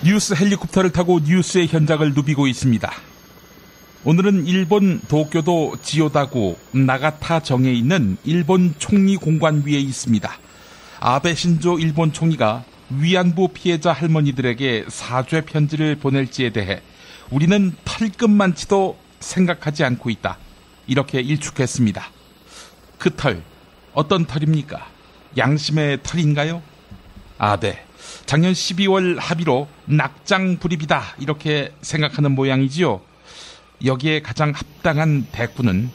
뉴스 헬리콥터를 타고 뉴스의 현장을 누비고 있습니다. 오늘은 일본 도쿄도 지요다구 나가타정에 있는 일본 총리 공관 위에 있습니다. 아베 신조 일본 총리가 위안부 피해자 할머니들에게 사죄 편지를 보낼지에 대해 우리는 털끝만치도 생각하지 않고 있다. 이렇게 일축했습니다. 그 털, 어떤 털입니까? 양심의 털인가요? 네. 작년 12월 합의로 낙장 불입이다. 이렇게 생각하는 모양이지요. 여기에 가장 합당한 대꾸는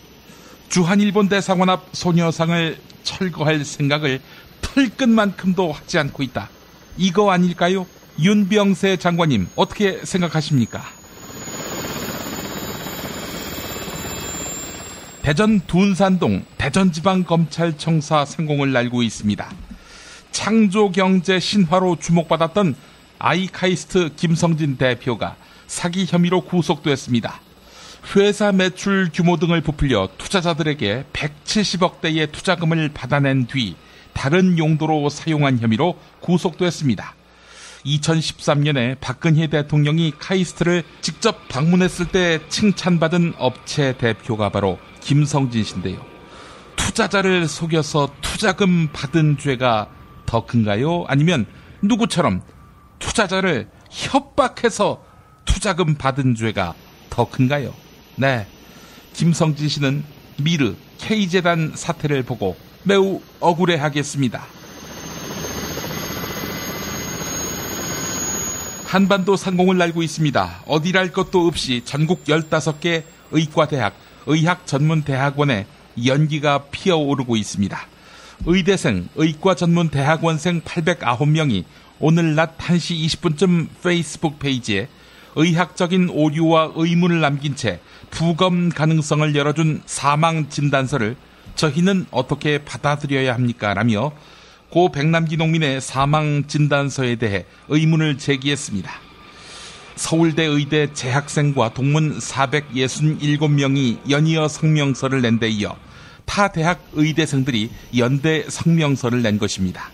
주한일본 대사관 앞 소녀상을 철거할 생각을 털끝만큼도 하지 않고 있다. 이거 아닐까요? 윤병세 장관님, 어떻게 생각하십니까? 대전 둔산동 대전지방검찰청사 상공을 날고 있습니다. 창조경제 신화로 주목받았던 아이카이스트 김성진 대표가 사기 혐의로 구속됐습니다. 회사 매출 규모 등을 부풀려 투자자들에게 170억대의 투자금을 받아낸 뒤 다른 용도로 사용한 혐의로 구속됐습니다. 2013년에 박근혜 대통령이 카이스트를 직접 방문했을 때 칭찬받은 업체 대표가 바로 김성진 씨인데요. 투자자를 속여서 투자금 받은 죄가 더 큰가요? 아니면 누구처럼 투자자를 협박해서 투자금 받은 죄가 더 큰가요? 네, 김성진 씨는 미르 K재단 사태를 보고 매우 억울해하겠습니다. 한반도 상공을 날고 있습니다. 어디랄 것도 없이 전국 15개 의과대학, 의학전문대학원에 연기가 피어오르고 있습니다. 의대생, 의과전문대학원생 809명이 오늘 낮 1시 20분쯤 페이스북 페이지에 의학적인 오류와 의문을 남긴 채 부검 가능성을 열어준 사망진단서를 저희는 어떻게 받아들여야 합니까? 라며 고 백남기 농민의 사망진단서에 대해 의문을 제기했습니다. 서울대 의대 재학생과 동문 467명이 연이어 성명서를 낸 데 이어 타 대학 의대생들이 연대 성명서를 낸 것입니다.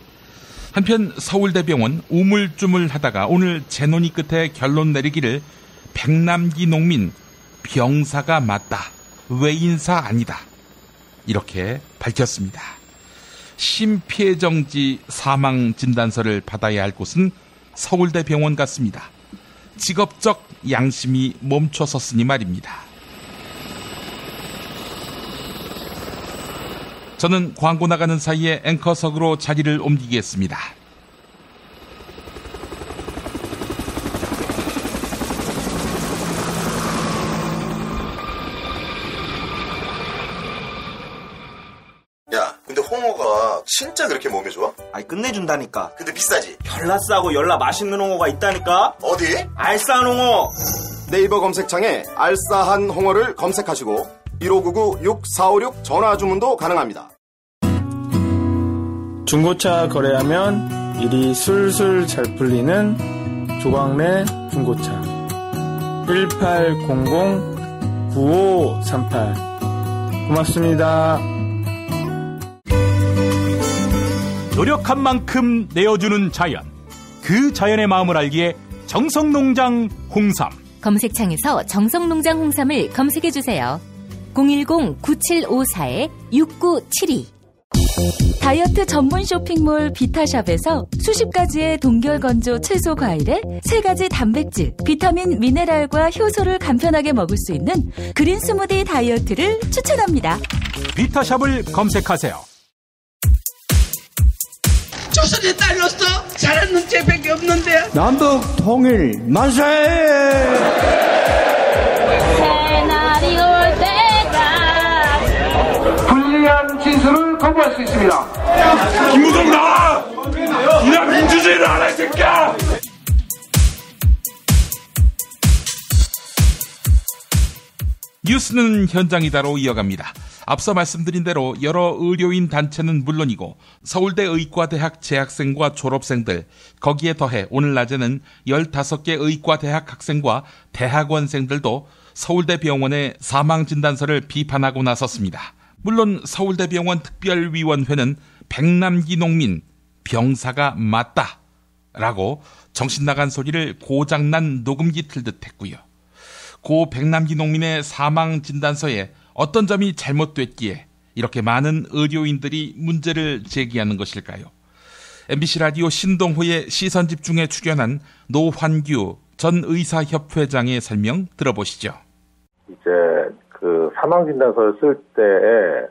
한편 서울대병원 우물쭈물하다가 오늘 재논의 끝에 결론 내리기를 백남기 농민 병사가 맞다. 외인사 아니다. 이렇게 밝혔습니다. 심폐정지 사망진단서를 받아야 할 곳은 서울대병원 같습니다. 직업적 양심이 멈춰섰으니 말입니다. 저는 광고 나가는 사이에 앵커석으로 자리를 옮기겠습니다. 야, 근데 홍어가 진짜 그렇게 몸에 좋아? 아니 끝내준다니까. 근데 비싸지? 열나 싸고 열나 맛있는 홍어가 있다니까. 어디? 알싸한 홍어. 네이버 검색창에 알싸한 홍어를 검색하시고 1599-6456 전화 주문도 가능합니다. 중고차 거래하면 일이 술술 잘 풀리는 조광래 중고차 1800-9538 고맙습니다. 노력한 만큼 내어주는 자연, 그 자연의 마음을 알기에 정성농장 홍삼. 검색창에서 정성농장 홍삼을 검색해주세요. 010-9754-6972. 다이어트 전문 쇼핑몰 비타샵에서 수십 가지의 동결건조 채소 과일에 3가지 단백질, 비타민, 미네랄과 효소를 간편하게 먹을 수 있는 그린 스무디 다이어트를 추천합니다. 비타샵을 검색하세요. 조선에 딸로서 잘하는 죄밖에 없는데. 남북 통일 만세! 새날이 올 때가 불리한 진술을 거부할 수 있습니다. 김무성 나와! 이런 민주주의를 하라, 이 새끼야! 뉴스는 현장이다로 이어갑니다. 앞서 말씀드린 대로 여러 의료인 단체는 물론이고 서울대 의과대학 재학생과 졸업생들, 거기에 더해 오늘 낮에는 15개 의과대학 학생과 대학원생들도 서울대병원의 사망진단서를 비판하고 나섰습니다. 물론 서울대병원 특별위원회는 백남기 농민 병사가 맞다. 라고 정신나간 소리를 고장난 녹음기 틀듯 했고요. 고 백남기 농민의 사망 진단서에 어떤 점이 잘못됐기에 이렇게 많은 의료인들이 문제를 제기하는 것일까요? MBC 라디오 신동호의 시선집중에 출연한 노환규 전 의사협회장의 설명 들어보시죠. 이제 그 사망 진단서를 쓸 때에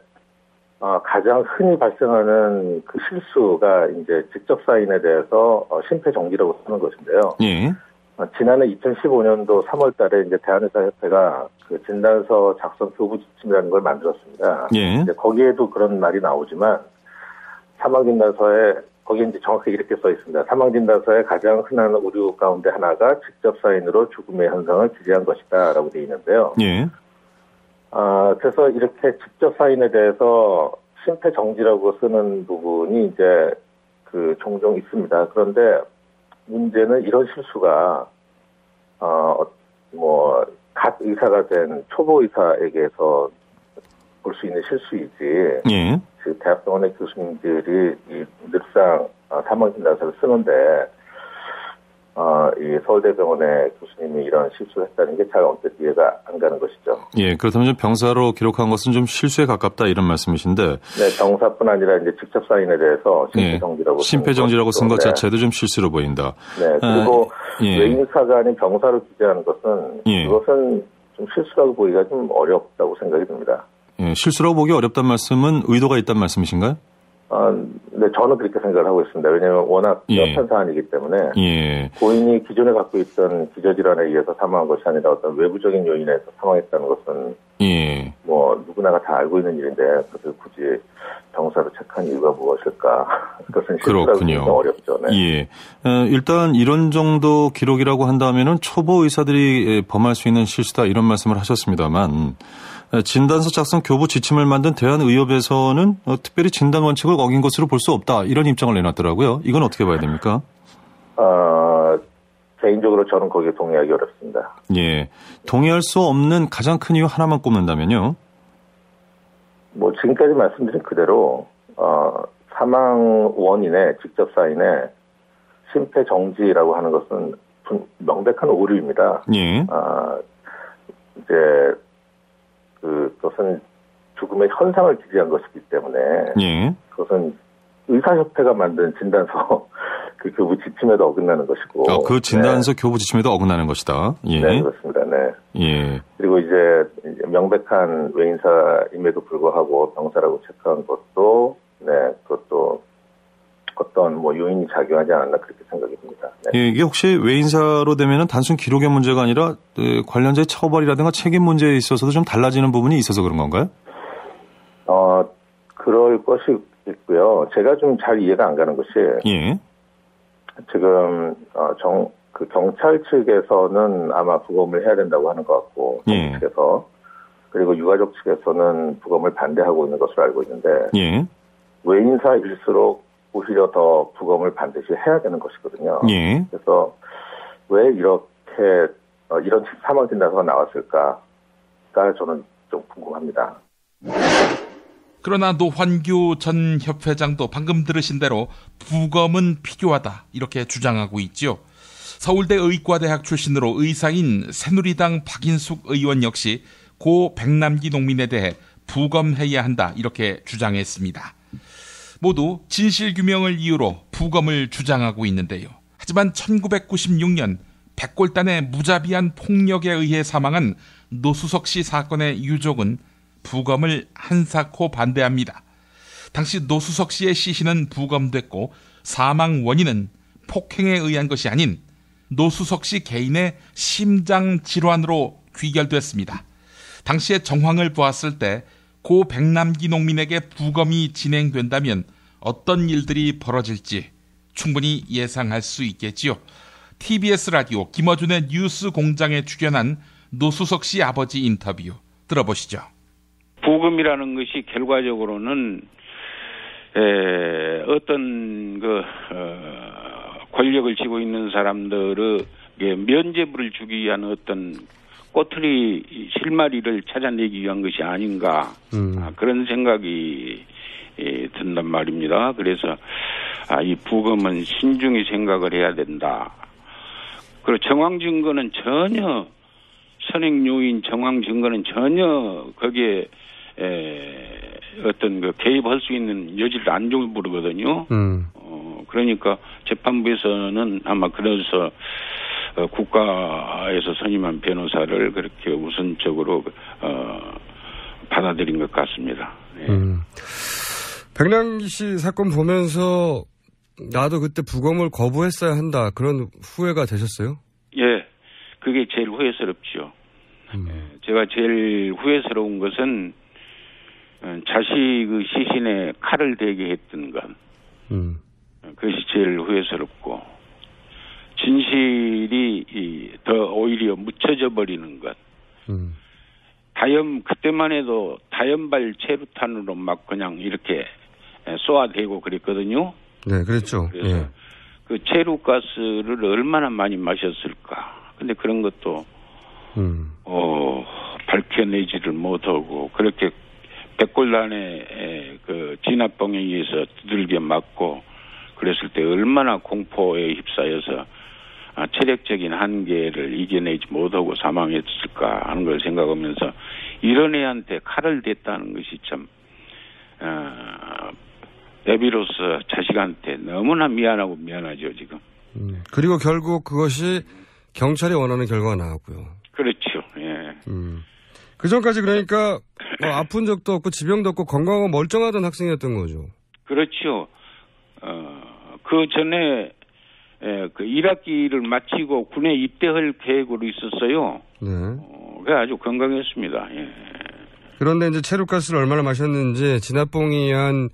가장 흔히 발생하는 그 실수가 이제 직접 사인에 대해서 심폐정지라고 쓰는 것인데요. 예. 지난해 2015년도 3월 달에 이제 대한의사협회가 그 진단서 작성 교부 지침이라는 걸 만들었습니다. 예. 이제 거기에도 그런 말이 나오지만 사망 진단서에 거기에 이제 정확하게 이렇게 써 있습니다. 사망 진단서의 가장 흔한 오류 가운데 하나가 직접 사인으로 죽음의 현상을 기재한 것이다라고 되어 있는데요. 예. 그래서 이렇게 직접 사인에 대해서 심폐정지라고 쓰는 부분이 이제 그 종종 있습니다. 그런데 문제는 이런 실수가 갓 의사가 된 초보 의사에게서 볼 수 있는 실수이지. 예. 그 대학병원의 교수님들이 늘상 사망 진단서를 쓰는데 이 서울대병원의 교수님이 이런 실수를 했다는 게 잘 언뜻 이해가 안 가는 것이죠. 예, 그렇다면 좀 병사로 기록한 것은 좀 실수에 가깝다 이런 말씀이신데. 네, 병사뿐 아니라 이제 직접 사인에 대해서 심폐정지라고 심폐정지라고 쓴 것 자체도 좀 실수로 보인다. 네, 그리고 외인사가 아닌 병사로 기재하는 것은 그것은 좀 실수라고 보기가 좀 어렵다고 생각이 듭니다. 예, 실수라고 보기 어렵다는 말씀은 의도가 있다는 말씀이신가요? 네, 저는 그렇게 생각을 하고 있습니다. 왜냐하면 워낙 뼈탄 사안이기 때문에 고인이 기존에 갖고 있던 기저질환에 의해서 사망한 것이 아니라 어떤 외부적인 요인에서 사망했다는 것은 뭐 누구나가 다 알고 있는 일인데 그것을 굳이 병사로 체크한 이유가 무엇일까? 그것은 실수라고 보기 어렵죠. 네. 일단 이런 정도 기록이라고 한다면은 초보 의사들이 범할 수 있는 실수다 이런 말씀을 하셨습니다만. 진단서 작성 교부 지침을 만든 대한의협에서는 특별히 진단 원칙을 어긴 것으로 볼 수 없다 이런 입장을 내놨더라고요. 이건 어떻게 봐야 됩니까? 개인적으로 저는 거기에 동의하기 어렵습니다. 예, 동의할 수 없는 가장 큰 이유 하나만 꼽는다면요? 뭐 지금까지 말씀드린 그대로 사망 원인의 직접 사인에 심폐정지라고 하는 것은 명백한 오류입니다. 예. 이제 그것은 죽음의 현상을 기재한 것이기 때문에 그것은 의사협회가 만든 진단서 그 교부 지침에도 어긋나는 것이고 그 진단서 교부 지침에도 어긋나는 것이다. 예. 네, 그렇습니다. 네. 예. 그리고 이제 명백한 외인사임에도 불구하고 병사라고 체크한 것도 그것도 어떤 뭐 요인이 작용하지 않았나 그렇게 생각이 듭니다. 네. 예, 이게 혹시 외인사로 되면은 단순 기록의 문제가 아니라 관련자의 처벌이라든가 책임 문제에 있어서도 좀 달라지는 부분이 있어서 그런 건가요? 그럴 것이 있고요. 제가 좀 잘 이해가 안 가는 것이 지금 그 경찰 측에서는 아마 부검을 해야 된다고 하는 것 같고 측에서 그리고 유가족 측에서는 부검을 반대하고 있는 것으로 알고 있는데 외인사일수록 오히려 더 부검을 반드시 해야 되는 것이거든요. 그래서 왜 이렇게 이런 사망 진단서가 나왔을까가 저는 좀 궁금합니다. 그러나 노환규 전 협회장도 방금 들으신 대로 부검은 필요하다 이렇게 주장하고 있죠. 서울대 의과대학 출신으로 의사인 새누리당 박인숙 의원 역시 고 백남기 농민에 대해 부검해야 한다 이렇게 주장했습니다. 모두 진실규명을 이유로 부검을 주장하고 있는데요. 하지만 1996년 백골단의 무자비한 폭력에 의해 사망한 노수석 씨 사건의 유족은 부검을 한사코 반대합니다. 당시 노수석 씨의 시신은 부검됐고 사망 원인은 폭행에 의한 것이 아닌 노수석 씨 개인의 심장 질환으로 귀결됐습니다. 당시의 정황을 보았을 때 고 백남기 농민에게 부검이 진행된다면 어떤 일들이 벌어질지 충분히 예상할 수 있겠지요. TBS 라디오 김어준의 뉴스 공장에 출연한 노수석 씨 아버지 인터뷰 들어보시죠. 부검이라는 것이 결과적으로는 어떤 권력을 쥐고 있는 사람들의 면죄부를 주기 위한 어떤 꼬투리 실마리를 찾아내기 위한 것이 아닌가 그런 생각이 든단 말입니다. 그래서 이 부검은 신중히 생각을 해야 된다. 그리고 정황 증거는 전혀 선행 요인 정황 증거는 전혀 거기에 어떤 그 개입할 수 있는 여지를 안 줘 부르거든요. 그러니까 재판부에서는 아마 그래서 국가에서 선임한 변호사를 그렇게 우선적으로 받아들인 것 같습니다. 네. 백남기 씨 사건 보면서 나도 그때 부검을 거부했어야 한다 그런 후회가 되셨어요? 예, 그게 제일 후회스럽죠. 제가 제일 후회스러운 것은 자식의 시신에 칼을 대게 했던 것. 그것이 제일 후회스럽고 진실이 더 오히려 묻혀져 버리는 것. 그때만 해도 다연발 체류탄으로 막 그냥 이렇게 쏘아대고 그랬거든요. 네, 그랬죠. 그래서 예. 그 체류가스를 얼마나 많이 마셨을까. 근데 그런 것도 밝혀내지를 못하고 그렇게 백골단의 그 진압봉에 의해서 두들겨 맞고 그랬을 때 얼마나 공포에 휩싸여서 체력적인 한계를 이겨내지 못하고 사망했을까 하는 걸 생각하면서 이런 애한테 칼을 댔다는 것이 참 애비로서 자식한테 너무나 미안하죠 지금. 그리고 결국 그것이 경찰이 원하는 결과가 나왔고요. 그렇죠. 예. 그 전까지 그러니까 아픈 적도 없고 지병도 없고 건강하고 멀쩡하던 학생이었던 거죠. 그렇죠. 그 전에 그 1학기를 마치고 군에 입대할 계획으로 있었어요. 네. 그게 아주 건강했습니다. 예. 그런데 이제 체류가스를 얼마나 마셨는지 진압봉이 한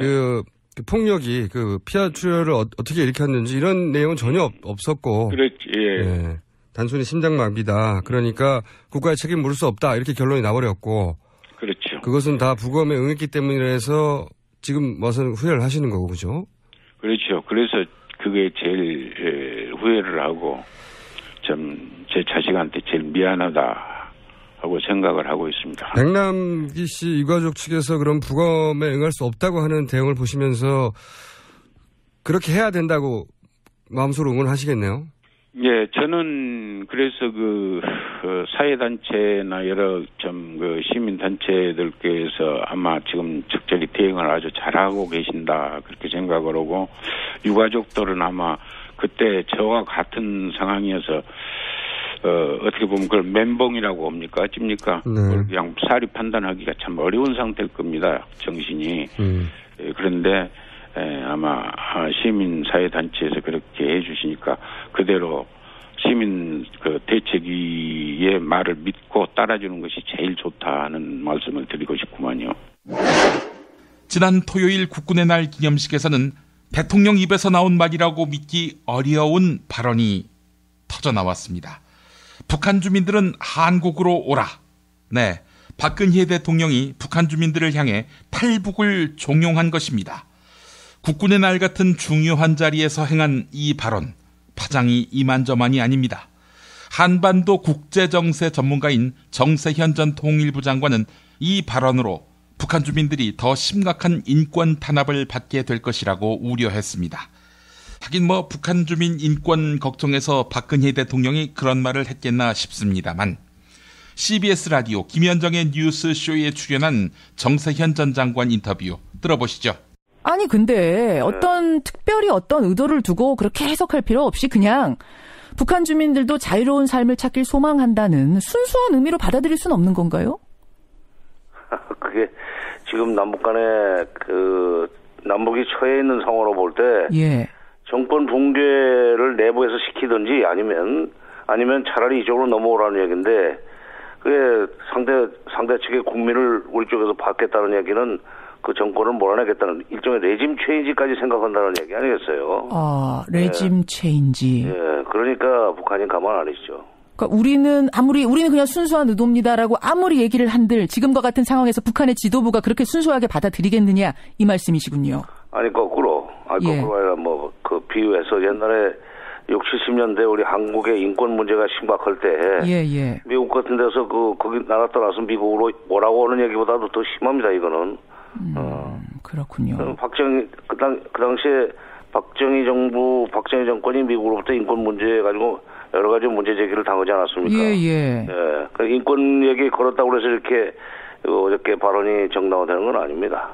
그 폭력이 그 피하 출혈을 어떻게 일으켰는지 이런 내용은 전혀 없었고. 그렇지. 예. 네. 단순히 심장마비다. 그러니까 국가의 책임 물을 수 없다. 이렇게 결론이 나버렸고. 그렇죠. 그것은 다 부검에 응했기 때문이라서 지금 와서는 후회를 하시는 거고, 그죠? 그렇죠. 그래서 그게 제일 후회를 하고 좀 제 자식한테 제일 미안하다 하고 생각을 하고 있습니다. 백남기 씨 유가족 측에서 그런 부검에 응할 수 없다고 하는 대응을 보시면서 그렇게 해야 된다고 마음속으로 응원하시겠네요? 예, 저는 그래서 그 사회단체나 여러 그 시민단체들께서 아마 지금 적절히 대응을 아주 잘하고 계신다 그렇게 생각을 하고 유가족들은 아마 그때 저와 같은 상황이어서 어떻게 보면 그걸 멘붕이라고 합니까? 찝니까? 네. 그냥 사리 판단하기가 참 어려운 상태일 겁니다. 정신이. 그런데 아마 시민사회단체에서 그렇게 해주시니까 그대로 시민 그 대책위의 말을 믿고 따라주는 것이 제일 좋다는 말씀을 드리고 싶구만요. 지난 토요일 국군의 날 기념식에서는 대통령 입에서 나온 말이라고 믿기 어려운 발언이 터져나왔습니다. 북한 주민들은 한국으로 오라. 네, 박근혜 대통령이 북한 주민들을 향해 탈북을 종용한 것입니다. 국군의 날 같은 중요한 자리에서 행한 이 발언, 파장이 이만저만이 아닙니다. 한반도 국제정세 전문가인 정세현 전 통일부 장관은 이 발언으로 북한 주민들이 더 심각한 인권 탄압을 받게 될 것이라고 우려했습니다. 하긴 북한 주민 인권 걱정해서 박근혜 대통령이 그런 말을 했겠나 싶습니다만 CBS 라디오 김현정의 뉴스쇼에 출연한 정세현 전 장관 인터뷰 들어보시죠. 아니 근데 특별히 어떤 의도를 두고 그렇게 해석할 필요 없이 그냥 북한 주민들도 자유로운 삶을 찾길 소망한다는 순수한 의미로 받아들일 수는 없는 건가요? 그게 지금 남북 간에 남북이 처해 있는 상황으로 볼 때 정권 붕괴를 내부에서 시키든지 아니면 차라리 이쪽으로 넘어오라는 얘기인데 그게 상대 측의 국민을 우리 쪽에서 받겠다는 얘기는 그 정권을 몰아내겠다는 일종의 레짐 체인지까지 생각한다는 얘기 아니겠어요? 레짐 체인지. 예, 그러니까 북한이 가만 안 있죠. 그러니까 우리는 그냥 순수한 의도입니다라고 아무리 얘기를 한들 지금과 같은 상황에서 북한의 지도부가 그렇게 순수하게 받아들이겠느냐 이 말씀이시군요. 아니 거꾸로 아니라 그 비유해서 옛날에 60, 70년대 우리 한국의 인권 문제가 심각할 때 미국 같은 데서 거기 나라 떠나서 미국으로 오라고 하는 얘기보다도 더 심합니다. 이거는. 그렇군요. 그 당시에 박정희 정권이 미국으로부터 인권 문제에 가지고 여러 가지 문제 제기를 당하지 않았습니까? 예. 그 인권 얘기 걸었다고 해서 이렇게 어저께 발언이 정당화되는 건 아닙니다.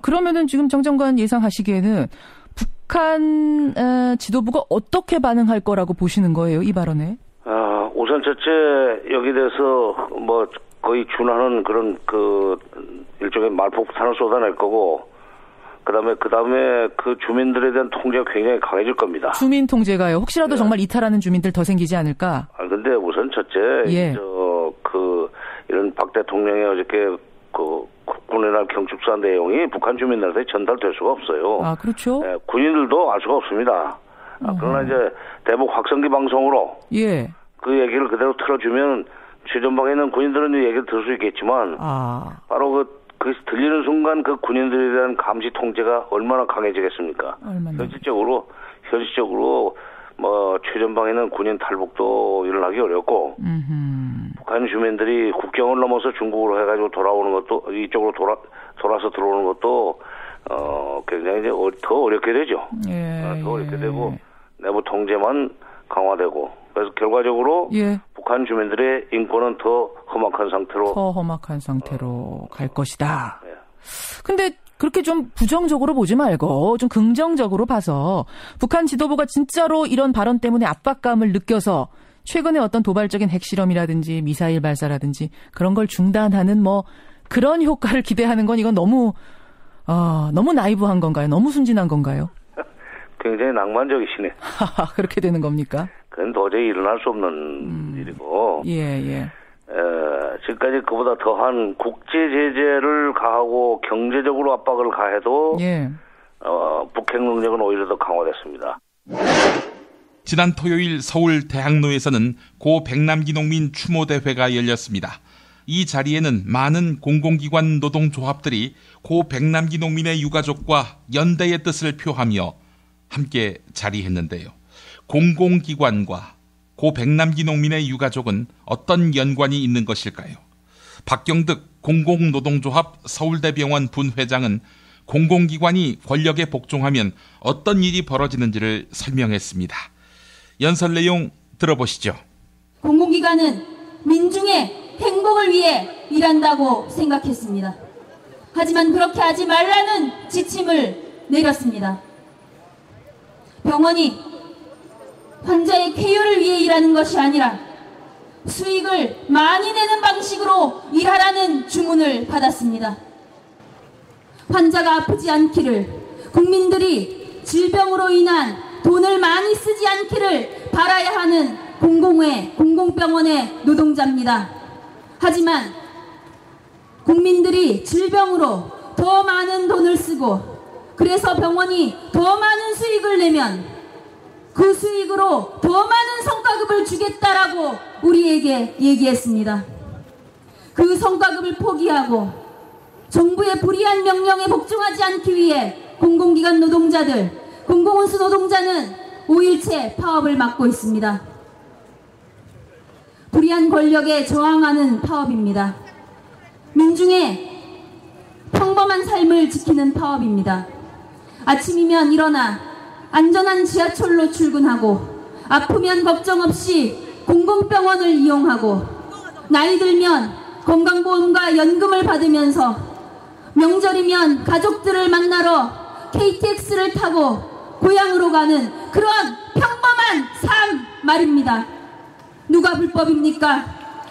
그러면은 지금 정 장관 예상하시기에는 북한 지도부가 어떻게 반응할 거라고 보시는 거예요, 이 발언에? 우선 첫째 여기 대해서 뭐 거의 준하는 그런 일종의 말폭탄을 쏟아낼 거고, 그다음에 그 주민들에 대한 통제가 굉장히 강해질 겁니다. 주민 통제가요? 혹시라도 정말 이탈하는 주민들 더 생기지 않을까? 근데 우선 첫째 이런 박 대통령의 어저께 국군의 날 경축사 내용이 북한 주민들한테 전달될 수가 없어요. 그렇죠. 군인들도 알 수가 없습니다. 그러나 이제 대북 확성기 방송으로 그 얘기를 그대로 틀어주면 최전방에 있는 군인들은 이 얘기를 들을 수 있겠지만 바로 그 들리는 순간 그 군인들에 대한 감시 통제가 얼마나 강해지겠습니까? 현실적으로 뭐 최전방에 있는 군인 탈북도 일어나기 어렵고 북한 주민들이 국경을 넘어서 중국으로 해가지고 돌아오는 것도 이쪽으로 돌아서 들어오는 것도 굉장히 이제 더 어렵게 되죠. 더 어렵게 되고 내부 통제만 강화되고, 그래서 결과적으로 북한 주민들의 인권은 더 험악한 상태로 갈 것이다. 근데 그렇게 좀 부정적으로 보지 말고 좀 긍정적으로 봐서 북한 지도부가 진짜로 이런 발언 때문에 압박감을 느껴서 최근에 어떤 도발적인 핵실험이라든지 미사일 발사라든지 그런 걸 중단하는 뭐 그런 효과를 기대하는 건 이건 너무 나이브한 건가요? 너무 순진한 건가요? 굉장히 낭만적이시네. 그렇게 되는 겁니까? 그건 도저히 일어날 수 없는 일이고. 지금까지 그보다 더한 국제 제재를 가하고 경제적으로 압박을 가해도 북핵 능력은 오히려 더 강화됐습니다. 지난 토요일 서울 대학로에서는 고 백남기 농민 추모대회가 열렸습니다. 이 자리에는 많은 공공기관 노동조합들이 고 백남기 농민의 유가족과 연대의 뜻을 표하며 함께 자리했는데요. 공공기관과 고 백남기 농민의 유가족은 어떤 연관이 있는 것일까요? 박경득 공공노동조합 서울대병원 분회장은 공공기관이 권력에 복종하면 어떤 일이 벌어지는지를 설명했습니다. 연설 내용 들어보시죠. 공공기관은 민중의 행복을 위해 일한다고 생각했습니다. 하지만 그렇게 하지 말라는 지침을 내렸습니다. 병원이 환자의 쾌유를 위해 일하는 것이 아니라 수익을 많이 내는 방식으로 일하라는 주문을 받았습니다. 환자가 아프지 않기를, 국민들이 질병으로 인한 돈을 많이 쓰지 않기를 바라야 하는 공공병원의 노동자입니다. 하지만 국민들이 질병으로 더 많은 돈을 쓰고 그래서 병원이 더 많은 수익을 내면 그 수익으로 더 많은 성과급을 주겠다라고 우리에게 얘기했습니다. 그 성과급을 포기하고 정부의 불이한 명령에 복종하지 않기 위해 공공기관 노동자들, 공공운수 노동자는 5일째 파업을 막고 있습니다. 불이한 권력에 저항하는 파업입니다. 민중의 평범한 삶을 지키는 파업입니다. 아침이면 일어나 안전한 지하철로 출근하고 아프면 걱정 없이 공공병원을 이용하고 나이 들면 건강보험과 연금을 받으면서 명절이면 가족들을 만나러 KTX를 타고 고향으로 가는 그런 평범한 삶 말입니다. 누가 불법입니까?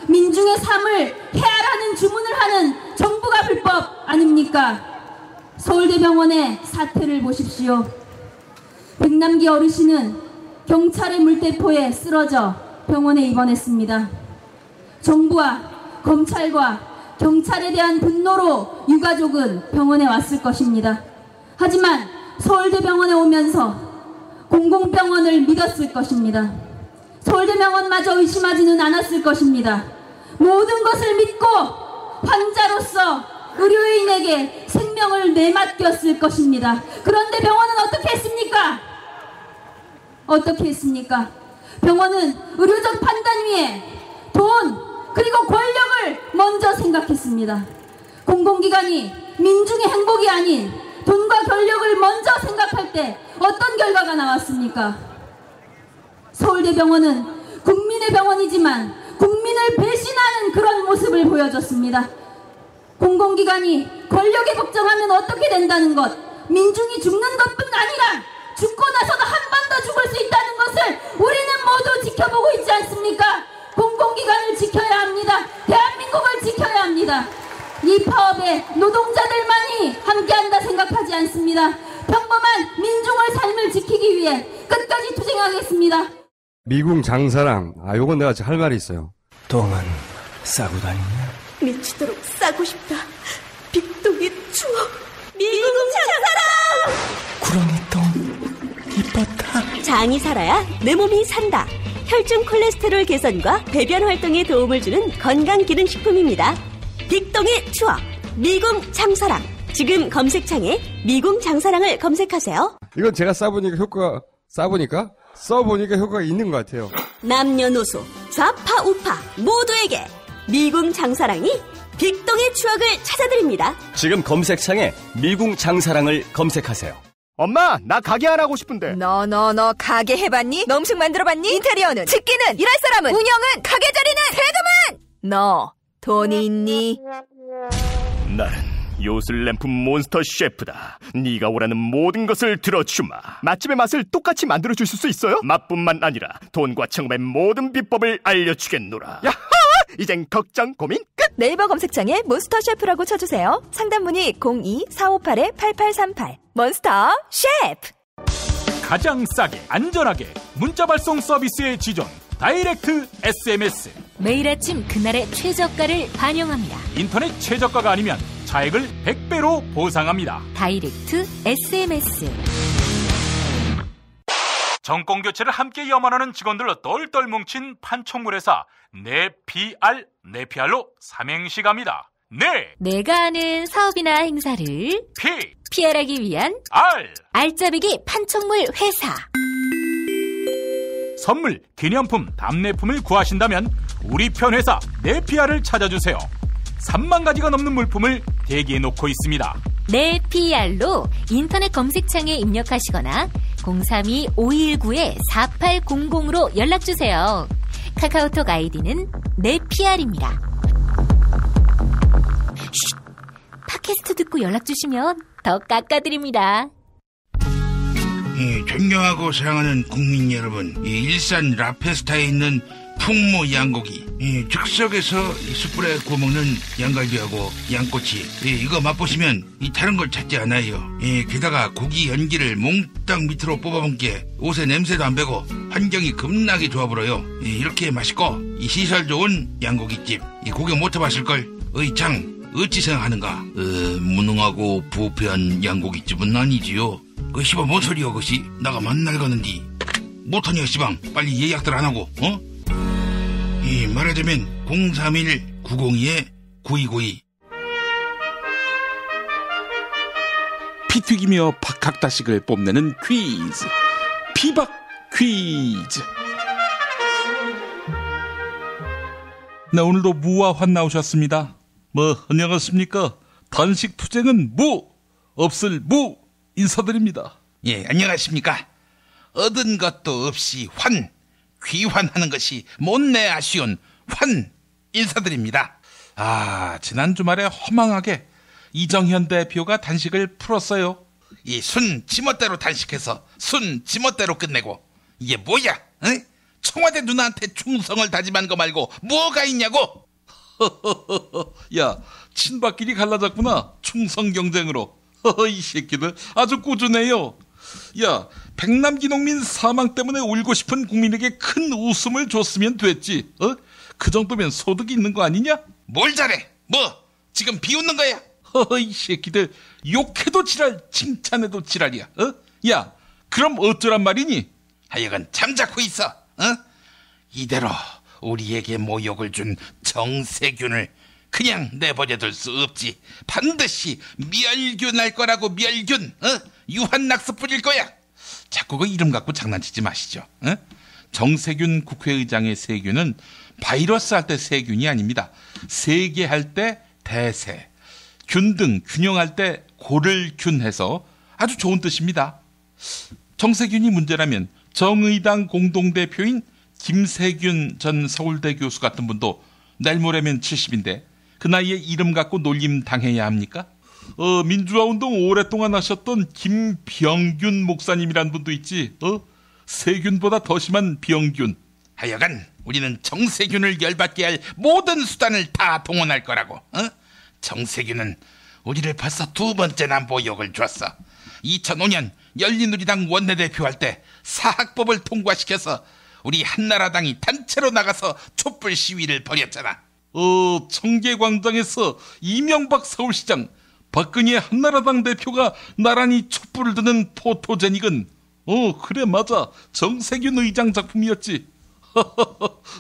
민중의 삶을 해하라는 주문을 하는 정부가 불법 아닙니까? 서울대병원의 사태를 보십시오. 백남기 어르신은 경찰의 물대포에 쓰러져 병원에 입원했습니다. 정부와 검찰과 경찰에 대한 분노로 유가족은 병원에 왔을 것입니다. 하지만 서울대병원에 오면서 공공병원을 믿었을 것입니다. 서울대병원마저 의심하지는 않았을 것입니다. 모든 것을 믿고 환자로서 의료인에게 생명을 내맡겼을 것입니다. 그런데 병원은 어떻게 했습니까? 어떻게 했습니까? 병원은 의료적 판단 위에 돈 그리고 권력을 먼저 생각했습니다. 공공기관이 민중의 행복이 아닌 돈과 권력을 먼저 생각할 때 어떤 결과가 나왔습니까? 서울대병원은 국민의 병원이지만 국민을 배신하는 그런 모습을 보여줬습니다. 공공기관이 권력에 복종하면 어떻게 된다는 것, 민중이 죽는 것뿐 아니라 죽고 나서도 한 번 더 죽을 수 있다는 것을 우리는 모두 지켜보고 있지 않습니까? 공공기관을 지켜야 합니다. 대한민국을 지켜야 합니다. 이 파업에 노동자들만이 함께한다 생각하지 않습니다. 평범한 민중의 삶을 지키기 위해 끝까지 투쟁하겠습니다. 미궁 장사랑, 요건 내가 할 말이 있어요. 똥은 싸고 다니냐? 미치도록 싸고 싶다. 빅동의 추억, 미궁 장사랑! 구렁이 똥 이뻤다. 장이 살아야 내 몸이 산다. 혈중 콜레스테롤 개선과 배변 활동에 도움을 주는 건강기능식품입니다. 빅동의 추억, 미궁 장사랑. 지금 검색창에 미궁 장사랑을 검색하세요. 이건 제가 써보니까 효과가 있는 것 같아요. 남녀노소, 좌파 우파 모두에게 미궁 장사랑이 빅동의 추억을 찾아드립니다. 지금 검색창에 미궁 장사랑을 검색하세요. 엄마, 나 가게 안 하고 싶은데. 너 가게 해봤니? 너 음식 만들어봤니? 인테리어는? 집기는? 일할 사람은? 운영은? 가게 자리는? 세금은? 너 돈이 있니? 나는 요술램프 몬스터 셰프다. 네가 원하는 모든 것을 들어주마. 맛집의 맛을 똑같이 만들어줄 수 있어요? 맛뿐만 아니라 돈과 청음의 모든 비법을 알려주겠노라. 야하! 이젠 걱정 고민 끝! 네이버 검색창에 몬스터 셰프라고 쳐주세요. 상담문의 02-458-8838. 몬스터 셰프! 가장 싸게 안전하게 문자 발송 서비스의 지존 다이렉트 SMS. 매일 아침 그날의 최저가를 반영합니다. 인터넷 최저가가 아니면 차액을 100배로 보상합니다. 다이렉트 SMS. 정권 교체를 함께 염원하는 직원들로 똘똘 뭉친 판촉물회사 네피알로 삼행시 갑니다. 내가 아는 사업이나 행사를 PR하기 위한 알짜배기 판촉물 회사. 선물, 기념품, 답례품을 구하신다면 우리 편 회사 네피알을 찾아주세요. 3만 가지가 넘는 물품을 대기해 놓고 있습니다. 네피알로 인터넷 검색창에 입력하시거나 032-519-4800으로 연락주세요. 카카오톡 아이디는 네피알입니다. 팟캐스트 듣고 연락주시면 더 깎아드립니다. 존경하고 사랑하는 국민 여러분, 일산 라페스타에 있는 풍모 양고기, 즉석에서 숯불에 구워먹는 양갈비하고 양꼬치, 이거 맛보시면 다른 걸 찾지 않아요. 게다가 고기 연기를 몽땅 밑으로 뽑아본 게 옷에 냄새도 안 배고 환경이 겁나게 좋아 보여요. 이렇게 맛있고 시설 좋은 양고기집, 고기 못 해봤을걸? 장 어찌 생각하는가? 무능하고 부패한 양고기집은 아니지요. 씨발 뭔 소리여 그것이? 나가 만날 가는디 못하냐 씨방. 빨리 예약들 안 하고 말하자면 031-902-9292. 피 튀기며 박학다식을 뽐내는 퀴즈, 피박 퀴즈. 네, 오늘도 무와 환 나오셨습니다. 안녕하십니까. 단식 투쟁은 무, 없을 무 인사드립니다. 안녕하십니까. 얻은 것도 없이 귀환하는 것이 못내 아쉬운 환 인사드립니다. 지난 주말에 허망하게 이정현 대표가 단식을 풀었어요. 순 지멋대로 단식해서 순 지멋대로 끝내고 이게 뭐야? 청와대 누나한테 충성을 다짐한 거 말고 뭐가 있냐고? 야, 친박끼리 갈라졌구나. 충성 경쟁으로. 이 새끼들 아주 꾸준해요. 야, 백남기 농민 사망 때문에 울고 싶은 국민에게 큰 웃음을 줬으면 됐지. 그 정도면 소득이 있는 거 아니냐? 뭘 잘해? 지금 비웃는 거야? 이 새끼들 욕해도 지랄, 칭찬해도 지랄이야. 야, 그럼 어쩌란 말이니? 하여간 잠자코 있어. 이대로 우리에게 모욕을 준 정세균을 그냥 내버려둘 수 없지. 반드시 멸균할 거라고. 멸균. 유한낙스 뿌릴 거야. 자꾸 그 이름 갖고 장난치지 마시죠. 정세균 국회의장의 세균은 바이러스 할 때 세균이 아닙니다. 세계 할 때 대세. 균등, 균형할 때 고를 균해서 아주 좋은 뜻입니다. 정세균이 문제라면 정의당 공동대표인 김세균 전 서울대 교수 같은 분도 내일 모레면 70인데 그 나이에 이름 갖고 놀림 당해야 합니까? 민주화운동 오랫동안 하셨던 김병균 목사님이란 분도 있지. 세균보다 더 심한 병균. 하여간 우리는 정세균을 열받게 할 모든 수단을 다 동원할 거라고. 정세균은 우리를 벌써 2번째나 모욕을 줬어. 2005년 열린우리당 원내대표 할 때 사학법을 통과시켜서 우리 한나라당이 단체로 나가서 촛불 시위를 벌였잖아. 청계광장에서 이명박 서울시장, 박근혜 한나라당 대표가 나란히 촛불을 드는 포토제닉은 그래 맞아, 정세균 의장 작품이었지.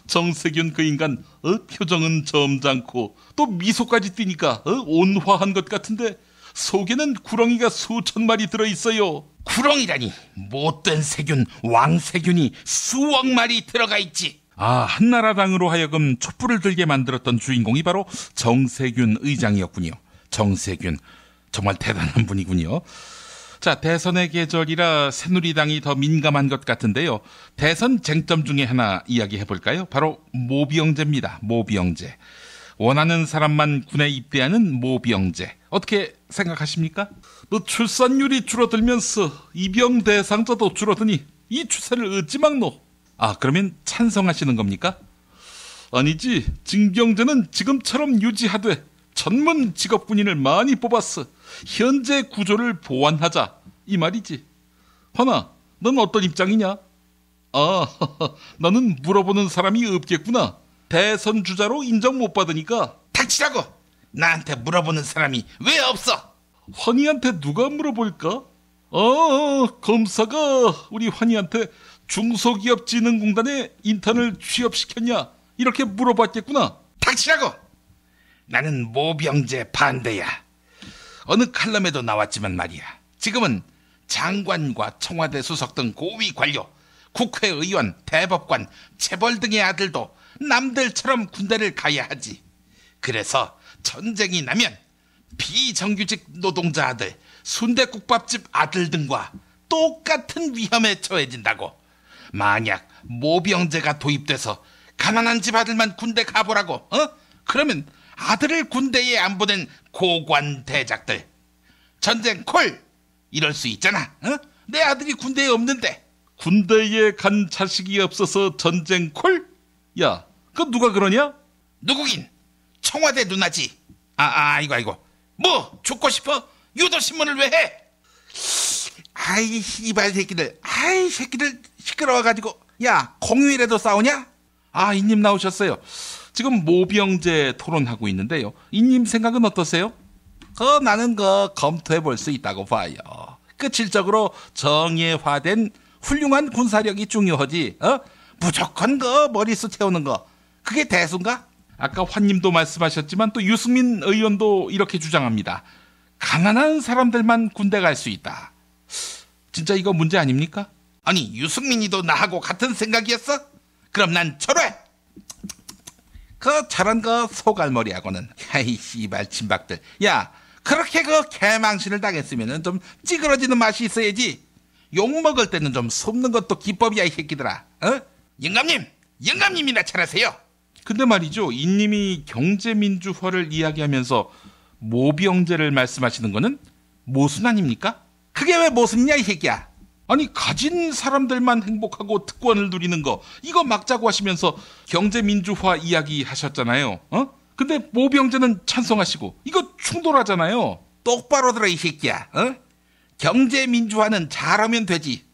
정세균 그 인간 표정은 점잖고 또 미소까지 띠니까 온화한 것 같은데 속에는 구렁이가 수천 마리 들어있어요. 구렁이라니, 못된 세균, 왕세균이 수억 마리 들어가 있지. 한나라당으로 하여금 촛불을 들게 만들었던 주인공이 바로 정세균 의장이었군요. 정세균, 정말 대단한 분이군요. 자, 대선의 계절이라 새누리당이 더 민감한 것 같은데요. 대선 쟁점 중에 하나 이야기해볼까요? 바로 모병제입니다. 모병제. 원하는 사람만 군에 입대하는 모병제. 어떻게 생각하십니까? 출산율이 줄어들면서 입영 대상자도 줄어드니 이 추세를 어찌 막노? 그러면 찬성하시는 겁니까? 아니지. 징병제는 지금처럼 유지하되 전문 직업군인을 많이 뽑았어. 현재 구조를 보완하자, 이 말이지. 화나, 넌 어떤 입장이냐? 나는 물어보는 사람이 없겠구나. 대선 주자로 인정 못 받으니까. 닥치라고! 나한테 물어보는 사람이 왜 없어? 환희한테 누가 물어볼까? 검사가 우리 환희한테 중소기업진흥공단에 인턴을 취업시켰냐, 이렇게 물어봤겠구나. 닥치라고! 나는 모병제 반대야. 어느 칼럼에도 나왔지만 말이야. 지금은 장관과 청와대 수석 등 고위 관료, 국회의원, 대법관, 재벌 등의 아들도 남들처럼 군대를 가야 하지. 그래서 전쟁이 나면 비정규직 노동자 아들, 순대국밥집 아들 등과 똑같은 위험에 처해진다고. 만약 모병제가 도입돼서 가난한 집 아들만 군대 가보라고, 그러면 아들을 군대에 안 보낸 고관 대작들, 전쟁 콜 이럴 수 있잖아. 내 아들이 군대에 없는데. 군대에 간 자식이 없어서 전쟁 콜? 야, 그건 누가 그러냐? 누구긴 청와대 누나지. 아이고 뭐 죽고 싶어? 유도신문을 왜 해? 아이 이발 새끼들, 새끼들 시끄러워가지고. 야, 공휴일에도 싸우냐? 이님 나오셨어요. 지금 모병제 토론하고 있는데요. 이님 생각은 어떠세요? 나는 검토해 볼 수 있다고 봐요. 실적으로 정예화된 훌륭한 군사력이 중요하지. 무조건 머리수 채우는 거, 그게 대수인가? 아까 환님도 말씀하셨지만 또 유승민 의원도 이렇게 주장합니다. 가난한 사람들만 군대 갈 수 있다. 진짜 이거 문제 아닙니까? 아니, 유승민이도 나하고 같은 생각이었어? 그럼 난 철회! 저런 소갈머리하고는, 야이 씨발 친박들. 야, 그렇게 개망신을 당했으면 좀 찌그러지는 맛이 있어야지. 욕 먹을 때는 좀 숨는 것도 기법이야, 이 새끼들아. 영감님이나 잘하세요. 근데 말이죠, 이님이 경제민주화를 이야기하면서 모병제를 말씀하시는 거는 모순 아닙니까? 그게 왜 모순이냐, 이 새끼야. 아니, 가진 사람들만 행복하고 특권을 누리는 거, 이거 막자고 하시면서 경제민주화 이야기 하셨잖아요. 근데 모병제는 찬성하시고, 이거 충돌하잖아요. 똑바로 들어, 이 새끼야. 경제민주화는 잘하면 되지.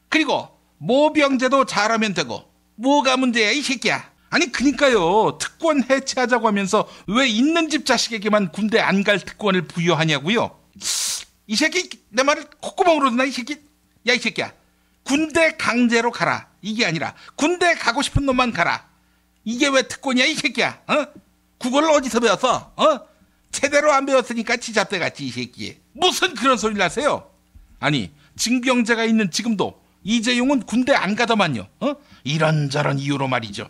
그리고 모병제도 잘하면 되고, 뭐가 문제야, 이 새끼야. 아니, 그니까요. 특권 해체하자고 하면서 왜 있는 집 자식에게만 군대 안 갈 특권을 부여하냐고요. 이 새끼, 내 말을 콧구멍으로 듣나, 이 새끼? 야, 이 새끼야. 군대 강제로 가라, 이게 아니라 군대 가고 싶은 놈만 가라. 이게 왜 특권이야, 이 새끼야? 국어를 어디서 배웠어? 제대로 안 배웠으니까 지잡대 같지, 이 새끼. 무슨 그런 소리를 하세요? 아니, 징병제가 있는 지금도 이재용은 군대 안 가더만요. 이런저런 이유로 말이죠.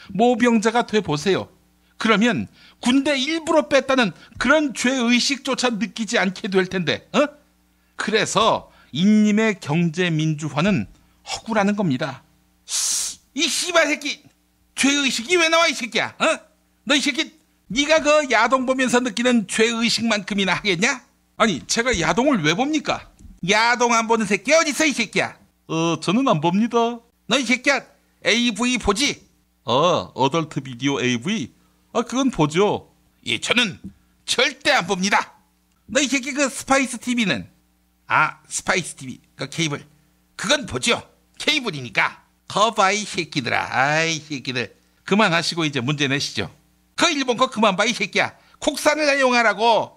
모병제가 돼 보세요. 그러면 군대 일부러 뺐다는 그런 죄의식조차 느끼지 않게 될 텐데, 그래서 인님의 경제민주화는 허구라는 겁니다. 이 씨발 새끼, 죄의식이 왜 나와 이 새끼야? 너 이 새끼, 네가 그 야동 보면서 느끼는 죄의식만큼이나 하겠냐? 아니, 제가 야동을 왜 봅니까? 야동 안 보는 새끼 어딨어 이 새끼야? 저는 안 봅니다. 너 이 새끼야, AV 보지? 어덜트 비디오 AV? 그건 보죠. 예, 저는 절대 안 봅니다. 너 이 새끼 그 스파이스 TV는? 스파이스 TV, 그 케이블. 그건 보죠. 케이블이니까. 거봐 이 새끼들아. 아이 새끼들. 그만하시고 이제 문제 내시죠. 그 일본 거 그만 봐 이 새끼야. 국산을 이용하라고.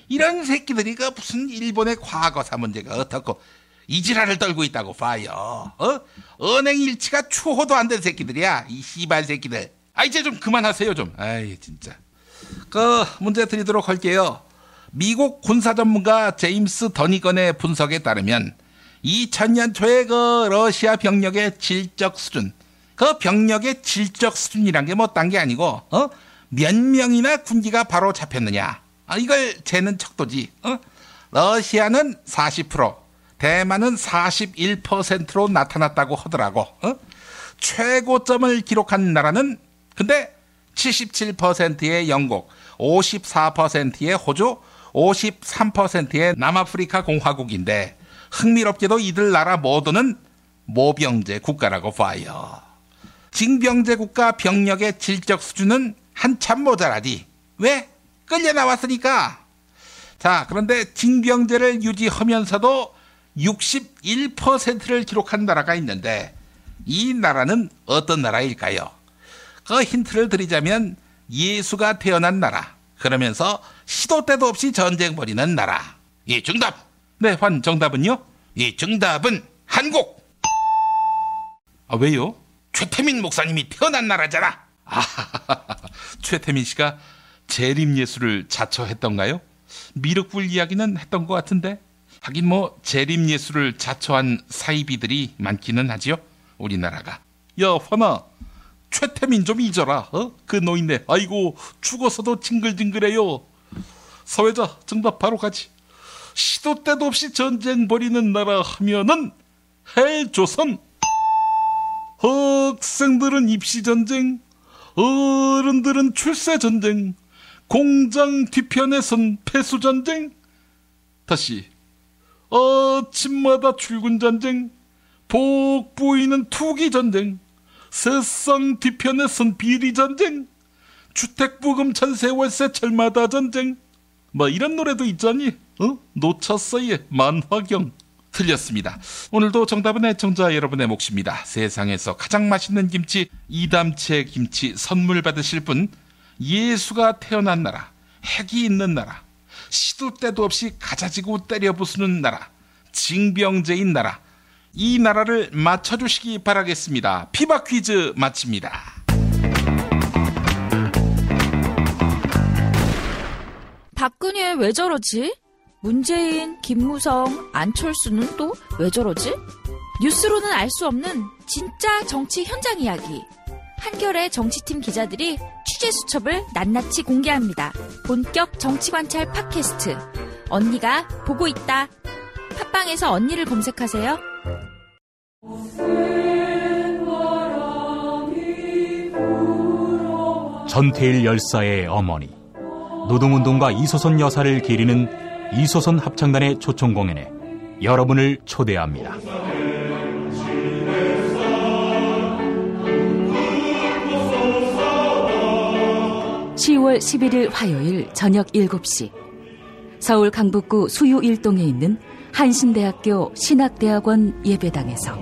이런 새끼들이 그 무슨 일본의 과거사 문제가 어떻고 이지랄을 떨고 있다고 봐요. 은행 일치가 추호도 안 된 새끼들이야. 이 씨발 새끼들. 이제 좀 그만하세요 좀. 아이 진짜. 그 문제 드리도록 할게요. 미국 군사 전문가 제임스 더니건의 분석에 따르면 2000년 초에 그 러시아 병력의 질적 수준, 그 병력의 질적 수준이란 게 뭐 딴 게 아니고 몇 명이나 군기가 바로 잡혔느냐, 이걸 재는 척도지. 러시아는 40%, 대만은 41%로 나타났다고 하더라고. 최고점을 기록한 나라는 근데 77%의 영국, 54%의 호주, 53%의 남아프리카 공화국인데 흥미롭게도 이들 나라 모두는 모병제 국가라고 봐요. 징병제 국가 병력의 질적 수준은 한참 모자라디. 왜? 끌려 나왔으니까. 자, 그런데 징병제를 유지하면서도 61%를 기록한 나라가 있는데 이 나라는 어떤 나라일까요? 그 힌트를 드리자면 예수가 태어난 나라, 그러면서 시도 때도 없이 전쟁 벌이는 나라. 예, 정답. 네, 정답은요? 예, 정답은 한국. 왜요? 최태민 목사님이 태어난 나라잖아. 최태민 씨가 재림예수를 자처했던가요? 미륵불 이야기는 했던 것 같은데. 하긴 뭐 재림예수를 자처한 사이비들이 많기는 하지요, 우리나라가. 야, 환아, 최태민 좀 잊어라. 그 노인네 아이고 죽어서도 징글징글해요. 사회자 정답 바로 가지. 시도 때도 없이 전쟁 벌이는 나라 하면은 해조선. 학생들은 입시전쟁, 어른들은 출세전쟁, 공장 뒤편에선 폐수전쟁. 다시. 아침마다 출근전쟁, 복부이는 투기전쟁, 세상 뒤편에선 비리전쟁, 주택부금 전세월세 철마다 전쟁. 뭐 이런 노래도 있잖니. 놓쳤어의 만화경. 틀렸습니다. 오늘도 정답은 애청자 여러분의 몫입니다. 세상에서 가장 맛있는 김치, 이담채 김치 선물 받으실 분, 예수가 태어난 나라, 핵이 있는 나라, 시도 때도 없이 가자지고 때려 부수는 나라, 징병제인 나라, 이 나라를 맞춰주시기 바라겠습니다. 피바 퀴즈 마칩니다. 박근혜 왜 저러지? 문재인, 김무성, 안철수는 또 왜 저러지? 뉴스로는 알 수 없는 진짜 정치 현장 이야기. 한겨레 정치팀 기자들이 취재 수첩을 낱낱이 공개합니다. 본격 정치관찰 팟캐스트. 언니가 보고 있다. 팟빵에서 언니를 검색하세요. 전태일 열사의 어머니, 노동운동가 이소선 여사를 기리는 이소선 합창단의 초청 공연에 여러분을 초대합니다. 10월 11일 화요일 저녁 7시 서울 강북구 수유 1동에 있는 한신대학교 신학대학원 예배당에서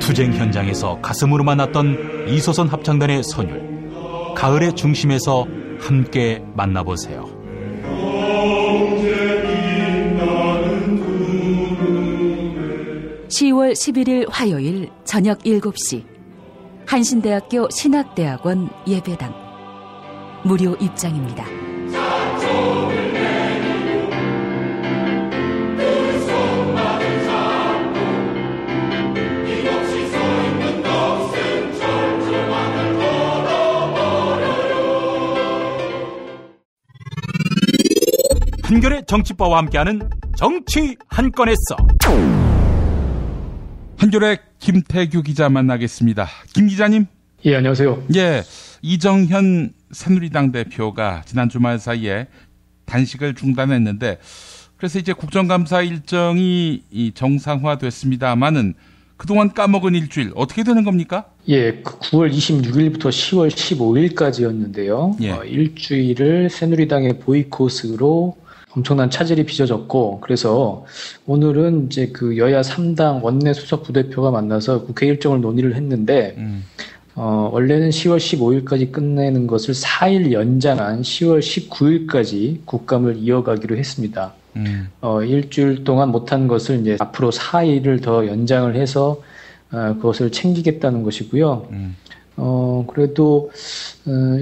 투쟁 현장에서 가슴으로만 났던 이소선 합창단의 선율, 가을의 중심에서 함께 만나보세요. (10월 11일) 화요일 저녁 7시 한신대학교 신학대학원 예배당 무료 입장입니다. 판결의 정치바와 함께하는 정치 한 건에 써. 한겨레 김태규 기자 만나겠습니다. 김 기자님. 예, 안녕하세요. 예, 이정현 새누리당 대표가 지난 주말 사이에 단식을 중단했는데 그래서 이제 국정감사 일정이 정상화됐습니다만은 그동안 까먹은 일주일 어떻게 되는 겁니까? 예, 9월 26일부터 10월 15일까지였는데요. 예. 일주일을 새누리당의 보이콧으로 엄청난 차질이 빚어졌고, 그래서 오늘은 이제 그 여야 3당 원내 수석 부대표가 만나서 국회 일정을 논의를 했는데, 원래는 10월 15일까지 끝내는 것을 4일 연장한 10월 19일까지 국감을 이어가기로 했습니다. 일주일 동안 못한 것을 이제 앞으로 4일을 더 연장을 해서 그것을 챙기겠다는 것이고요. 그래도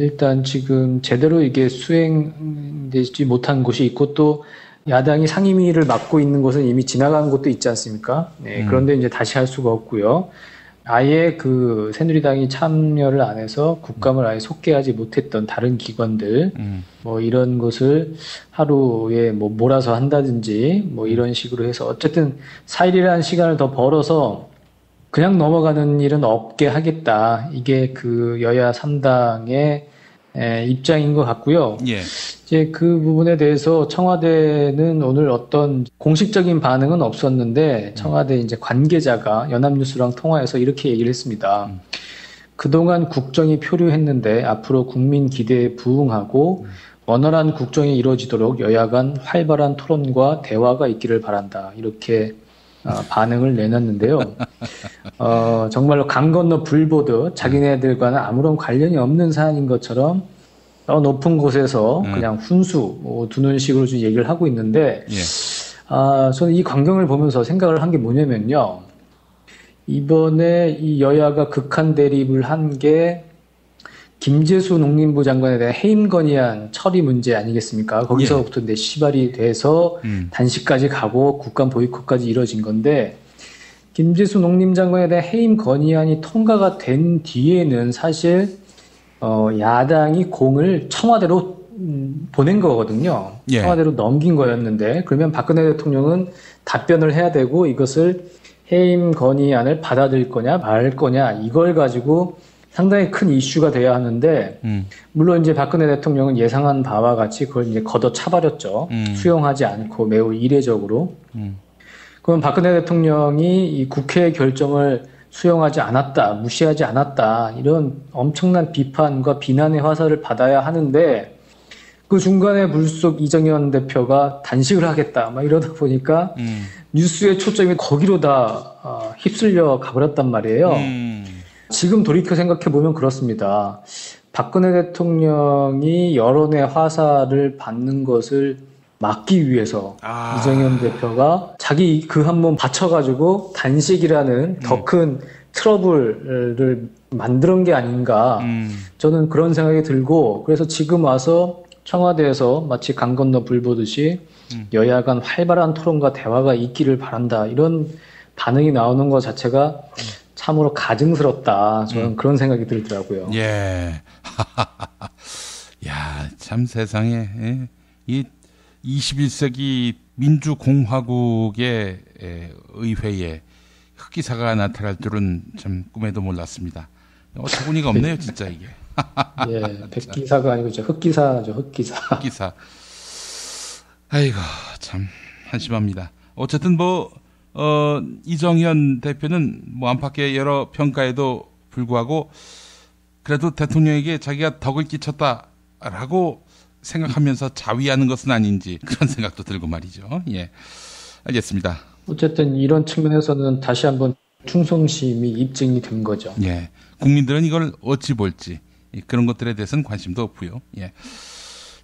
일단 지금 제대로 이게 수행되지 못한 곳이 있고 또 야당이 상임위를 맡고 있는 곳은 이미 지나간 곳도 있지 않습니까? 네, 그런데 이제 다시 할 수가 없고요. 아예 그 새누리당이 참여를 안 해서 국감을 아예 속개하지 못했던 다른 기관들 뭐 이런 것을 하루에 뭐 몰아서 한다든지 뭐 이런 식으로 해서 어쨌든 4일이라는 시간을 더 벌어서 그냥 넘어가는 일은 없게 하겠다. 이게 그 여야 3당의 입장인 것 같고요. 예. 이제 그 부분에 대해서 청와대는 오늘 어떤 공식적인 반응은 없었는데 청와대 이제 관계자가 연합뉴스랑 통화해서 이렇게 얘기를 했습니다. 그동안 국정이 표류했는데 앞으로 국민 기대에 부응하고 원활한 국정이 이루어지도록 여야 간 활발한 토론과 대화가 있기를 바란다. 이렇게 반응을 내놨는데요. 정말로 강 건너 불 보듯 자기네들과는 아무런 관련이 없는 사안인 것처럼 높은 곳에서 그냥 훈수 두는 식으로 좀 얘기를 하고 있는데, 저는 이 광경을 보면서 생각을 한 게 뭐냐면요. 이번에 이 여야가 극한 대립을 한 게 김재수 농림부 장관에 대한 해임 건의안 처리 문제 아니겠습니까? 거기서부터 이제 시발이 돼서 단식까지 가고 국감 보이콧까지 이뤄진 건데, 김재수 농림장관에 대한 해임 건의안이 통과가 된 뒤에는 사실 야당이 공을 청와대로 보낸 거거든요. 예. 청와대로 넘긴 거였는데, 그러면 박근혜 대통령은 답변을 해야 되고 이것을 해임 건의안을 받아들일 거냐 말 거냐 이걸 가지고 상당히 큰 이슈가 돼야 하는데, 물론 이제 박근혜 대통령은 예상한 바와 같이 그걸 이제 걷어차버렸죠. 수용하지 않고 매우 이례적으로. 그럼 박근혜 대통령이 이 국회의 결정을 수용하지 않았다, 무시하지 않았다, 이런 엄청난 비판과 비난의 화살을 받아야 하는데, 그 중간에 불쑥 이정현 대표가 단식을 하겠다, 막 이러다 보니까 뉴스의 초점이 거기로 다 휩쓸려 가버렸단 말이에요. 지금 돌이켜 생각해보면 그렇습니다. 박근혜 대통령이 여론의 화살을 받는 것을 막기 위해서 이정현 대표가 자기 그 한 몸 바쳐가지고 단식이라는 더 큰 트러블을 만드는 게 아닌가, 저는 그런 생각이 들고, 그래서 지금 와서 청와대에서 마치 강 건너 불 보듯이 여야 간 활발한 토론과 대화가 있기를 바란다, 이런 반응이 나오는 것 자체가 참으로 가증스럽다, 저는 그런 생각이 들더라고요. 예. 야, 참 세상에 이 21세기 민주공화국의 의회에 흑기사가 나타날 줄은 참 꿈에도 몰랐습니다. 어처구니가 없네요, 진짜 이게. 예, 백기사가 아니고 진짜 흑기사죠, 흑기사. 흑기사. 아이고, 참 한심합니다. 어쨌든 이정현 대표는 안팎의 여러 평가에도 불구하고 그래도 대통령에게 자기가 덕을 끼쳤다라고 생각하면서 자위하는 것은 아닌지 그런 생각도 들고 말이죠. 예, 알겠습니다. 어쨌든 이런 측면에서는 다시 한번 충성심이 입증이 된 거죠. 예, 국민들은 이걸 어찌 볼지 그런 것들에 대해서는 관심도 없고요. 예,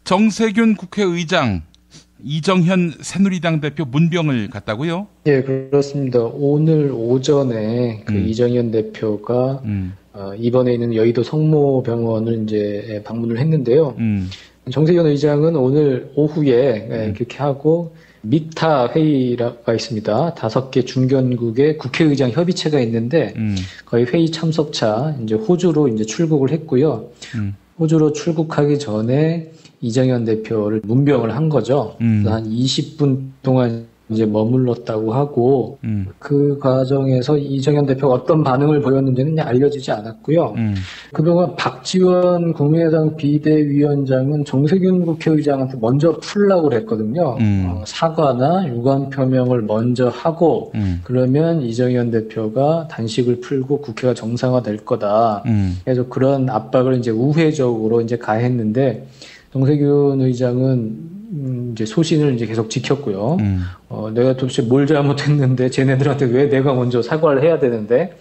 정세균 국회의장 이정현 새누리당 대표 문병을 갔다고요? 예, 그렇습니다. 오늘 오전에 그 이정현 대표가 이번에 있는 여의도 성모병원을 이제 방문을 했는데요. 정세균 의장은 오늘 오후에 그렇게 하고 믹타 회의가 있습니다. 5개 중견국의 국회의장 협의체가 있는데 거의 회의 참석차 이제 호주로 이제 출국을 했고요. 호주로 출국하기 전에 이정현 대표를 문병을 한 거죠. 한 20분 동안 이제 머물렀다고 하고 그 과정에서 이정현 대표가 어떤 반응을 보였는지는 알려지지 않았고요. 그동안 박지원 국민의당 비대위원장은 정세균 국회의장한테 먼저 풀라고 그랬거든요. 사과나 유감 표명을 먼저 하고 그러면 이정현 대표가 단식을 풀고 국회가 정상화될 거다. 그래서 그런 압박을 이제 우회적으로 이제 가했는데 정세균 의장은 이제 소신을 이제 계속 지켰고요. 내가 도대체 뭘 잘못했는데 쟤네들한테 왜 내가 먼저 사과를 해야 되는데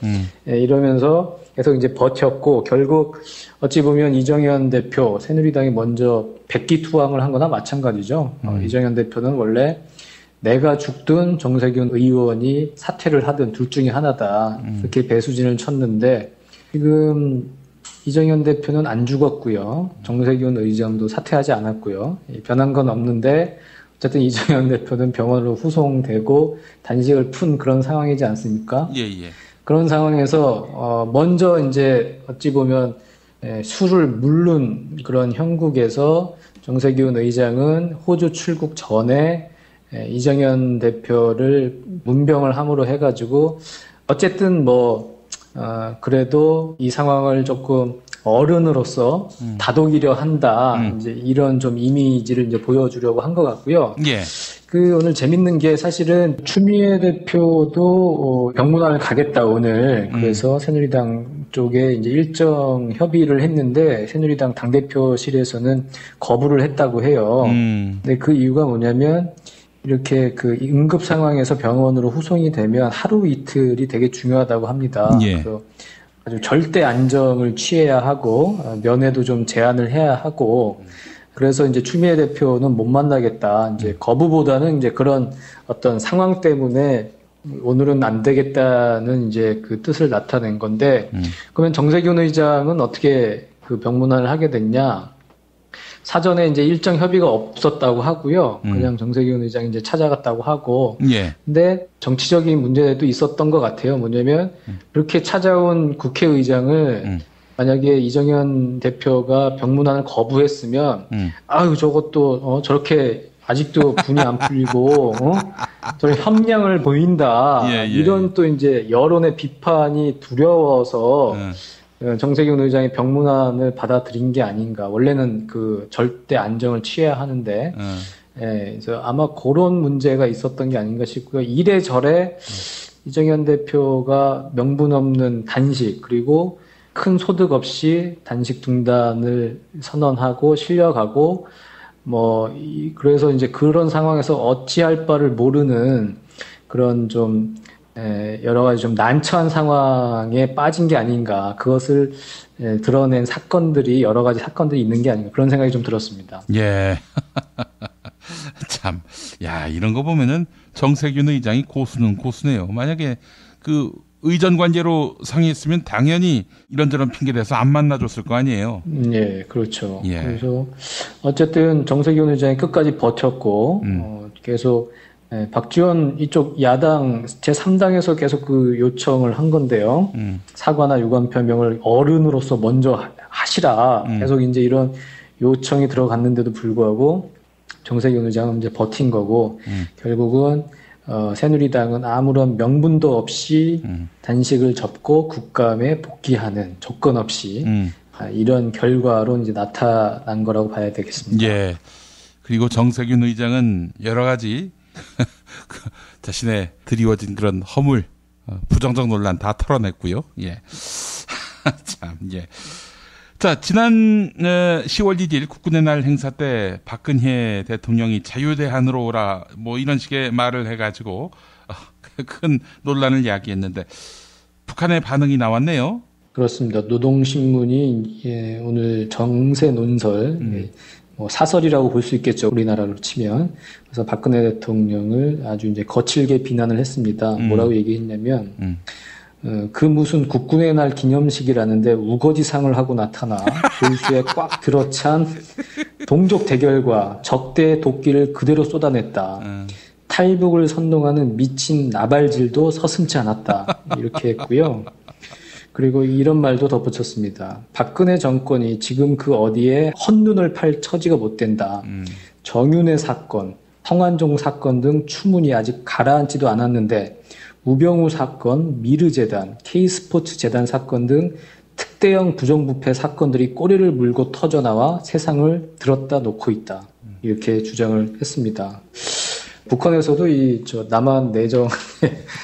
이러면서 계속 이제 버텼고 결국 어찌 보면 이정현 대표 새누리당이 먼저 백기투항을 한 거나 마찬가지죠. 이정현 대표는 원래 내가 죽든 정세균 의원이 사퇴를 하든 둘 중에 하나다. 그렇게 배수진을 쳤는데 지금 이정현 대표는 안 죽었고요. 정세균 의장도 사퇴하지 않았고요. 변한 건 없는데 어쨌든 이정현 대표는 병원으로 후송되고 단식을 푼 그런 상황이지 않습니까? 예. 그런 상황에서 먼저 이제 어찌 보면 술을 물른 그런 형국에서 정세균 의장은 호주 출국 전에 이정현 대표를 문병을 함으로 해가지고 어쨌든 그래도 이 상황을 조금 어른으로서 다독이려 한다. 이제 이런 좀 이미지를 이제 보여주려고 한 것 같고요. 예. 오늘 재밌는 게 사실은 추미애 대표도 병문안을 가겠다, 오늘. 그래서 새누리당 쪽에 이제 일정 협의를 했는데 새누리당 당대표실에서는 거부를 했다고 해요. 근데 그 이유가 뭐냐면 이렇게 그 응급 상황에서 병원으로 후송이 되면 하루 이틀이 되게 중요하다고 합니다. 예. 그래서 아주 절대 안정을 취해야 하고 면회도 좀 제한을 해야 하고 그래서 이제 추미애 대표는 못 만나겠다. 이제 거부보다는 이제 그런 어떤 상황 때문에 오늘은 안 되겠다는 이제 그 뜻을 나타낸 건데 그러면 정세균 의장은 어떻게 그 병문안을 하게 됐냐? 사전에 이제 일정 협의가 없었다고 하고요. 그냥 정세균 의장이 이제 찾아갔다고 하고. 예. 근데 정치적인 문제도 있었던 것 같아요. 뭐냐면 그렇게 찾아온 국회의장을 만약에 이정현 대표가 병문안을 거부했으면 아유 저것도 저렇게 아직도 분이 안 풀리고 저런 협량을 보인다. 이런 또 이제 여론의 비판이 두려워서 정세균 의장이 병문안을 받아들인 게 아닌가. 원래는 그 절대 안정을 취해야 하는데, 그래서 아마 그런 문제가 있었던 게 아닌가 싶고요. 이래저래 이정현 대표가 명분 없는 단식, 그리고 큰 소득 없이 단식 중단을 선언하고 실려가고, 그래서 이제 그런 상황에서 어찌할 바를 모르는 그런 좀, 여러 가지 좀 난처한 상황에 빠진 게 아닌가. 그것을 드러낸 사건들이 여러 가지 사건들이 있는 게 아닌가. 그런 생각이 좀 들었습니다. 예. 참, 이런 거 보면은 정세균 의장이 고수는 고수네요. 만약에 그 의전 관계로 상의했으면 당연히 이런저런 핑계 대서 안 만나줬을 거 아니에요. 예, 그렇죠. 예. 그래서 어쨌든 정세균 의장이 끝까지 버텼고, 계속 박지원 이쪽 야당 제3당에서 계속 그 요청을 한 건데요. 사과나 유감 표명을 어른으로서 먼저 하시라. 계속 이제 이런 요청이 들어갔는데도 불구하고 정세균 의장은 이제 버틴 거고 결국은 새누리당은 아무런 명분도 없이 단식을 접고 국감에 복귀하는 조건 없이 이런 결과로 이제 나타난 거라고 봐야 되겠습니다. 예. 그리고 정세균 의장은 여러 가지 자신의 드리워진 그런 허물, 부정적 논란 다 털어냈고요. 예. 참, 예. 자, 지난 10월 1일 국군의 날 행사 때 박근혜 대통령이 자유대한으로 오라, 이런 식의 말을 해가지고 큰 논란을 야기했는데 북한의 반응이 나왔네요. 그렇습니다. 노동신문이 오늘 정세 논설, 사설이라고 볼 수 있겠죠. 우리나라로 치면. 그래서 박근혜 대통령을 아주 이제 거칠게 비난을 했습니다. 뭐라고 얘기했냐면, 그 무슨 국군의 날 기념식이라는데 우거지상을 하고 나타나 교수에 꽉 들어찬 동족 대결과 적대 도끼를 그대로 쏟아냈다. 탈북을 선동하는 미친 나발질도 서슴지 않았다. 이렇게 했고요. 그리고 이런 말도 덧붙였습니다. 박근혜 정권이 지금 그 어디에 헛눈을 팔 처지가 못 된다. 정윤회 사건, 성완종 사건 등 추문이 아직 가라앉지도 않았는데 우병우 사건, 미르재단, K스포츠재단 사건 등 특대형 부정부패 사건들이 꼬리를 물고 터져나와 세상을 들었다 놓고 있다. 이렇게 주장을 했습니다. 북한에서도 남한 내정에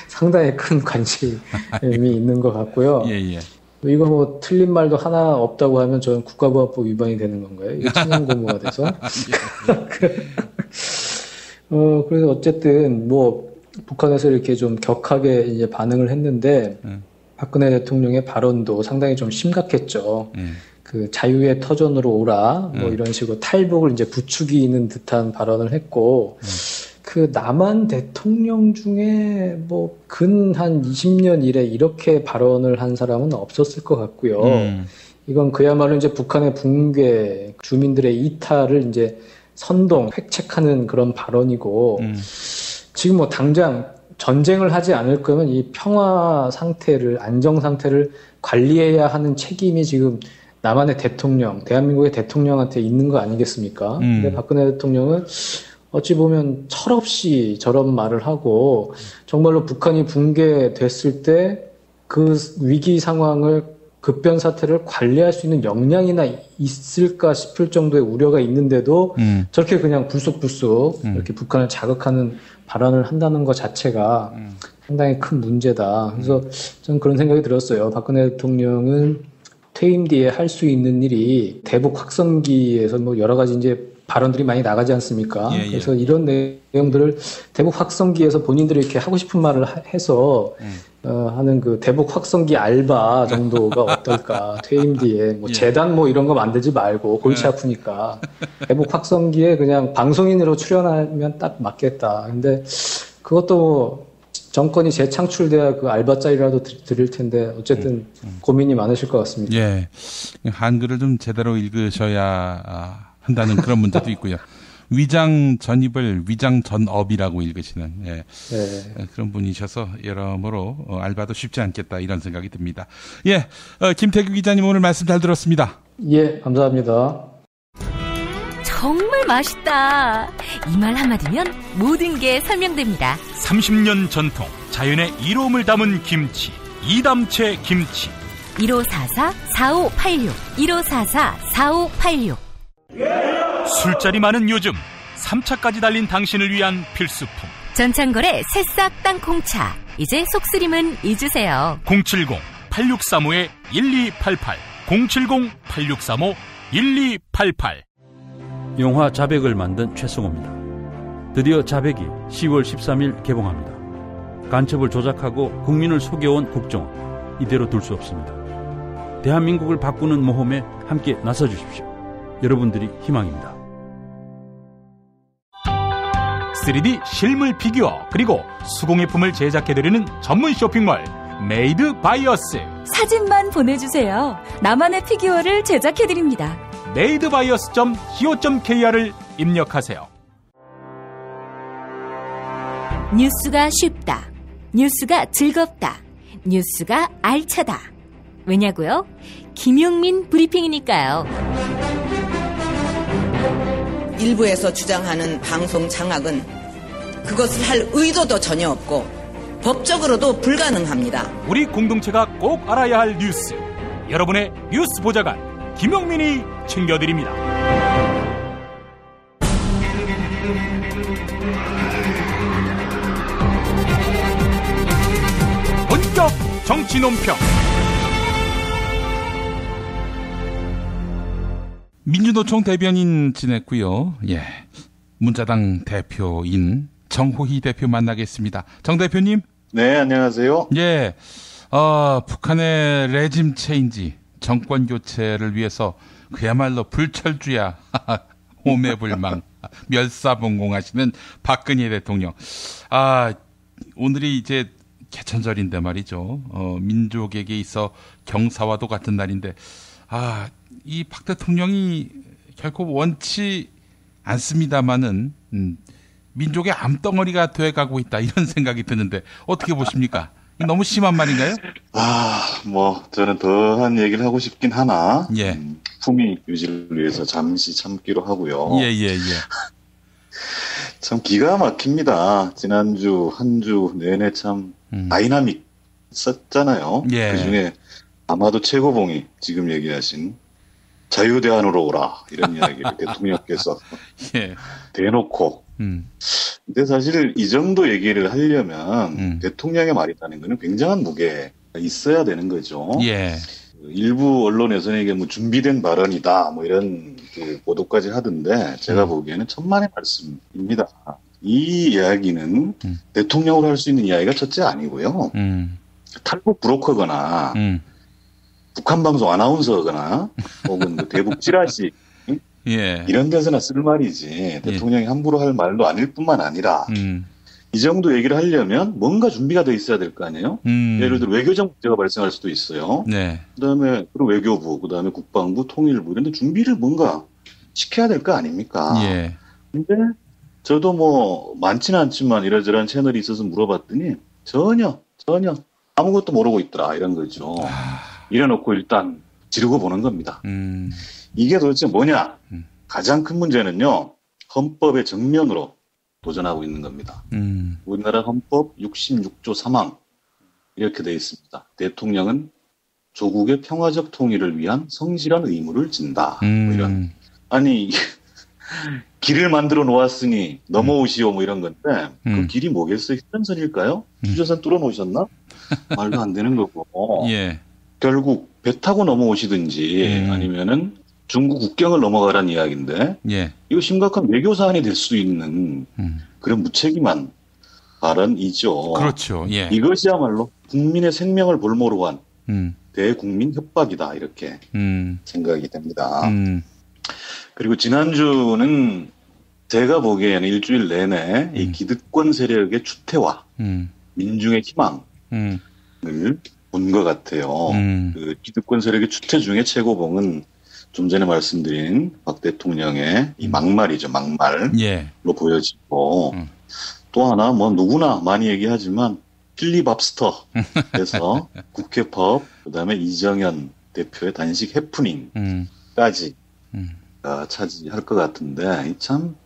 상당히 큰 관심이 있는 것 같고요. 예. 이거 뭐 틀린 말도 하나 없다고 하면 저는 국가보안법 위반이 되는 건가요? 이거 청양고무가 돼서. 그래서 어쨌든 뭐 북한에서 이렇게 좀 격하게 이제 반응을 했는데 박근혜 대통령의 발언도 상당히 좀 심각했죠. 그 자유의 터전으로 오라 뭐 이런 식으로 탈북을 이제 부추기는 듯한 발언을 했고 그 남한 대통령 중에 뭐 근 한 20년 이래 이렇게 발언을 한 사람은 없었을 것 같고요. 이건 그야말로 이제 북한의 붕괴, 주민들의 이탈을 이제 선동, 획책하는 그런 발언이고 지금 뭐 당장 전쟁을 하지 않을 거면 이 평화 상태를, 안정 상태를 관리해야 하는 책임이 지금 남한의 대통령, 대한민국의 대통령한테 있는 거 아니겠습니까? 근데 박근혜 대통령은 어찌 보면 철없이 저런 말을 하고 정말로 북한이 붕괴됐을 때 그 위기 상황을 급변 사태를 관리할 수 있는 역량이나 있을까 싶을 정도의 우려가 있는데도 저렇게 그냥 불쑥불쑥 이렇게 북한을 자극하는 발언을 한다는 것 자체가 상당히 큰 문제다. 그래서 저는 그런 생각이 들었어요. 박근혜 대통령은 퇴임 뒤에 할 수 있는 일이 대북 확성기에서 뭐 여러 가지 이제 발언들이 많이 나가지 않습니까? 예. 그래서 이런 내용들을 대북 확성기에서 본인들이 이렇게 하고 싶은 말을 해서 하는 그 대북 확성기 알바 정도가 어떨까? 퇴임 뒤에 뭐 재단 뭐 이런 거 만들지 말고 골치 아프니까 대북 확성기에 그냥 방송인으로 출연하면 딱 맞겠다. 근데 그것도 뭐 정권이 재창출돼야 그 알바짜리라도 드릴 텐데 어쨌든 고민이 많으실 것 같습니다. 예, 한글을 좀 제대로 읽으셔야 한다는 그런 문제도 있고요. 위장 전입을 위장 전업이라고 읽으시는 그런 분이셔서 여러모로 알바도 쉽지 않겠다 이런 생각이 듭니다. 예, 김태규 기자님 오늘 말씀 잘 들었습니다. 예, 감사합니다. 정말 맛있다. 이 말 한마디면 모든 게 설명됩니다. 30년 전통 자연의 이로움을 담은 김치 이담채 김치 1544-4586 1544-4586 술자리 많은 요즘 3차까지 달린 당신을 위한 필수품 전창걸의 새싹 땅콩차 이제 속쓰림은 잊으세요. 070-8635-1288 070-8635-1288 영화 자백을 만든 최승호입니다. 드디어 자백이 10월 13일 개봉합니다. 간첩을 조작하고 국민을 속여온 국정원 이대로 둘 수 없습니다. 대한민국을 바꾸는 모험에 함께 나서주십시오. 여러분들이 희망입니다. 3D 실물 피규어 그리고 수공예품을 제작해드리는 전문 쇼핑몰 메이드 바이어스. 사진만 보내주세요. 나만의 피규어를 제작해드립니다. madebias.co.kr을 입력하세요. 뉴스가 쉽다. 뉴스가 즐겁다. 뉴스가 알차다. 왜냐고요? 김용민 브리핑이니까요. 일부에서 주장하는 방송 장악은 그것을 할 의도도 전혀 없고 법적으로도 불가능합니다. 우리 공동체가 꼭 알아야 할 뉴스. 여러분의 뉴스 보좌관 김용민이 챙겨드립니다. 본격 정치 논평. 민주노총 대변인 지냈고요. 예, 문자당 대표인 정호희 대표 만나겠습니다. 정 대표님. 네, 안녕하세요. 예, 북한의 레짐 체인지, 정권 교체를 위해서 그야말로 불철주야 오매불망 멸사봉공하시는 박근혜 대통령. 오늘이 이제 개천절인데 말이죠. 민족에게 있어 경사와도 같은 날인데, 이 박 대통령이 결코 원치 않습니다마는 민족의 암덩어리가 돼가고 있다 이런 생각이 드는데 어떻게 보십니까? 너무 심한 말인가요? 저는 더한 얘기를 하고 싶긴 하나. 예. 품위 유지를 위해서 잠시 참기로 하고요. 예. 참 기가 막힙니다. 지난주 한 주 내내 참 다이나믹 썼잖아요. 예. 그중에 아마도 최고봉이 지금 얘기하신 자유대안으로 오라 이런 이야기를 대통령께서 대놓고. 근데 사실 이 정도 얘기를 하려면 대통령의 말이라는 거는 굉장한 무게가 있어야 되는 거죠. 예. 일부 언론에서는 이게 뭐 준비된 발언이다 뭐 이런 그 보도까지 하던데 제가 보기에는 천만의 말씀입니다. 이 이야기는 대통령으로 할 수 있는 이야기가 첫째 아니고요. 탈북 브로커거나 북한 방송 아나운서거나 혹은 그 대북 찌라시 이런 데서나 쓸 말이지 대통령이 함부로 할 말도 아닐 뿐만 아니라 이 정도 얘기를 하려면 뭔가 준비가 돼 있어야 될 거 아니에요? 예를 들어 외교적 문제가 발생할 수도 있어요. 네. 그다음에 외교부, 그다음에 국방부, 통일부 이런 데 준비를 뭔가 시켜야 될 거 아닙니까? 예. 근데 저도 뭐 많지는 않지만 이러저러한 채널이 있어서 물어봤더니 전혀 아무것도 모르고 있더라 이런 거죠. 이래놓고 일단 지르고 보는 겁니다. 이게 도대체 뭐냐? 가장 큰 문제는요. 헌법의 정면으로 도전하고 있는 겁니다. 우리나라 헌법 66조 3항 이렇게 되어 있습니다. 대통령은 조국의 평화적 통일을 위한 성실한 의무를 진다. 뭐 이런. 아니 길을 만들어 놓았으니 넘어오시오 뭐 이런 건데 그 길이 뭐겠어요? 휴전선일까요? 휴전선 뚫어 놓으셨나? 말도 안 되는 거고. 예. 결국 배 타고 넘어오시든지 아니면은 중국 국경을 넘어가라는 이야기인데 이거 심각한 외교 사안이 될 수 있는 그런 무책임한 발언이죠. 그렇죠. 예. 이것이야말로 국민의 생명을 볼모로 한 대국민 협박이다 이렇게 생각이 됩니다. 그리고 지난주는 제가 보기에는 일주일 내내 이 기득권 세력의 추태와 민중의 희망을 본 것 같아요. 그 기득권 세력의 추태 중에 최고봉은 좀 전에 말씀드린 박 대통령의 이 막말이죠. 막말로 보여지고 또 하나 뭐 누구나 많이 얘기하지만 필리밥스터에서 국회법 그다음에 이정현 대표의 단식 해프닝까지 차지할 것 같은데 참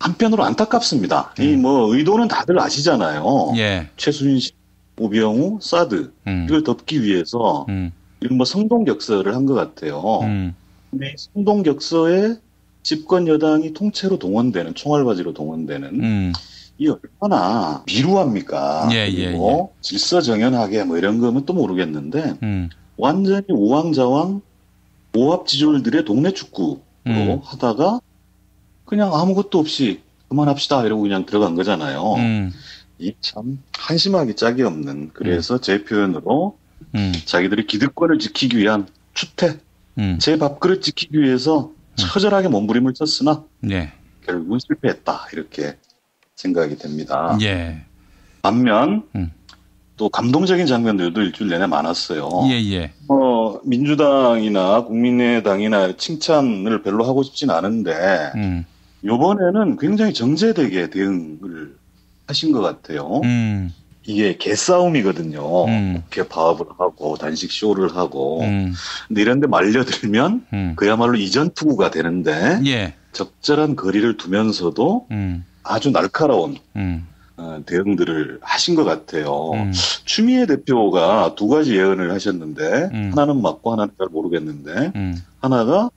한편으로 안타깝습니다. 이 뭐 의도는 다들 아시잖아요. 최순실, 우병우, 사드 이걸 덮기 위해서 이런 뭐 성동격서를 한 것 같아요. 근데 이 성동격서에 집권 여당이 통째로 동원되는 총알바지로 동원되는 이 얼마나 비루합니까? 그리고 질서정연하게 뭐 이런 거면 또 모르겠는데 완전히 우왕좌왕 오합지졸들의 동네 축구로 하다가 그냥 아무것도 없이 그만합시다 이러고 그냥 들어간 거잖아요. 이 참 한심하기 짝이 없는 그래서 제 표현으로 자기들이 기득권을 지키기 위한 추태, 제 밥그릇 지키기 위해서 처절하게 몸부림을 쳤으나 결국은 실패했다 이렇게 생각이 됩니다. 반면 또 감동적인 장면들도 일주일 내내 많았어요. 민주당이나 국민의당이나 칭찬을 별로 하고 싶진 않은데 이번에는 굉장히 정제되게 대응을 하신 것 같아요. 이게 개싸움이거든요. 국회 파업을 하고 단식 쇼를 하고 근데 이런 데 말려들면 그야말로 이전 투구가 되는데 적절한 거리를 두면서도 아주 날카로운 대응들을 하신 것 같아요. 추미애 대표가 두 가지 예언을 하셨는데 하나는 맞고 하나는 잘 모르겠는데 하나가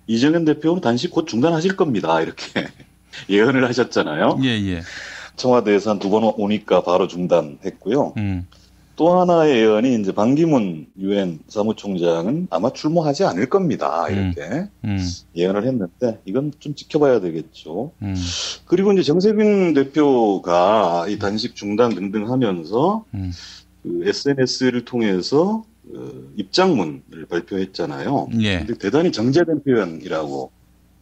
이정현 대표는 단식 곧 중단하실 겁니다. 이렇게 예언을 하셨잖아요. 청와대에서 한 두 번 오니까 바로 중단했고요. 또 하나의 예언이 이제 반기문 유엔 사무총장은 아마 출마하지 않을 겁니다. 이렇게 예언을 했는데 이건 좀 지켜봐야 되겠죠. 그리고 이제 정세균 대표가 이 단식 중단 등등 하면서 그 SNS를 통해서 입장문을 발표했잖아요. 근데 대단히 정제된 표현이라고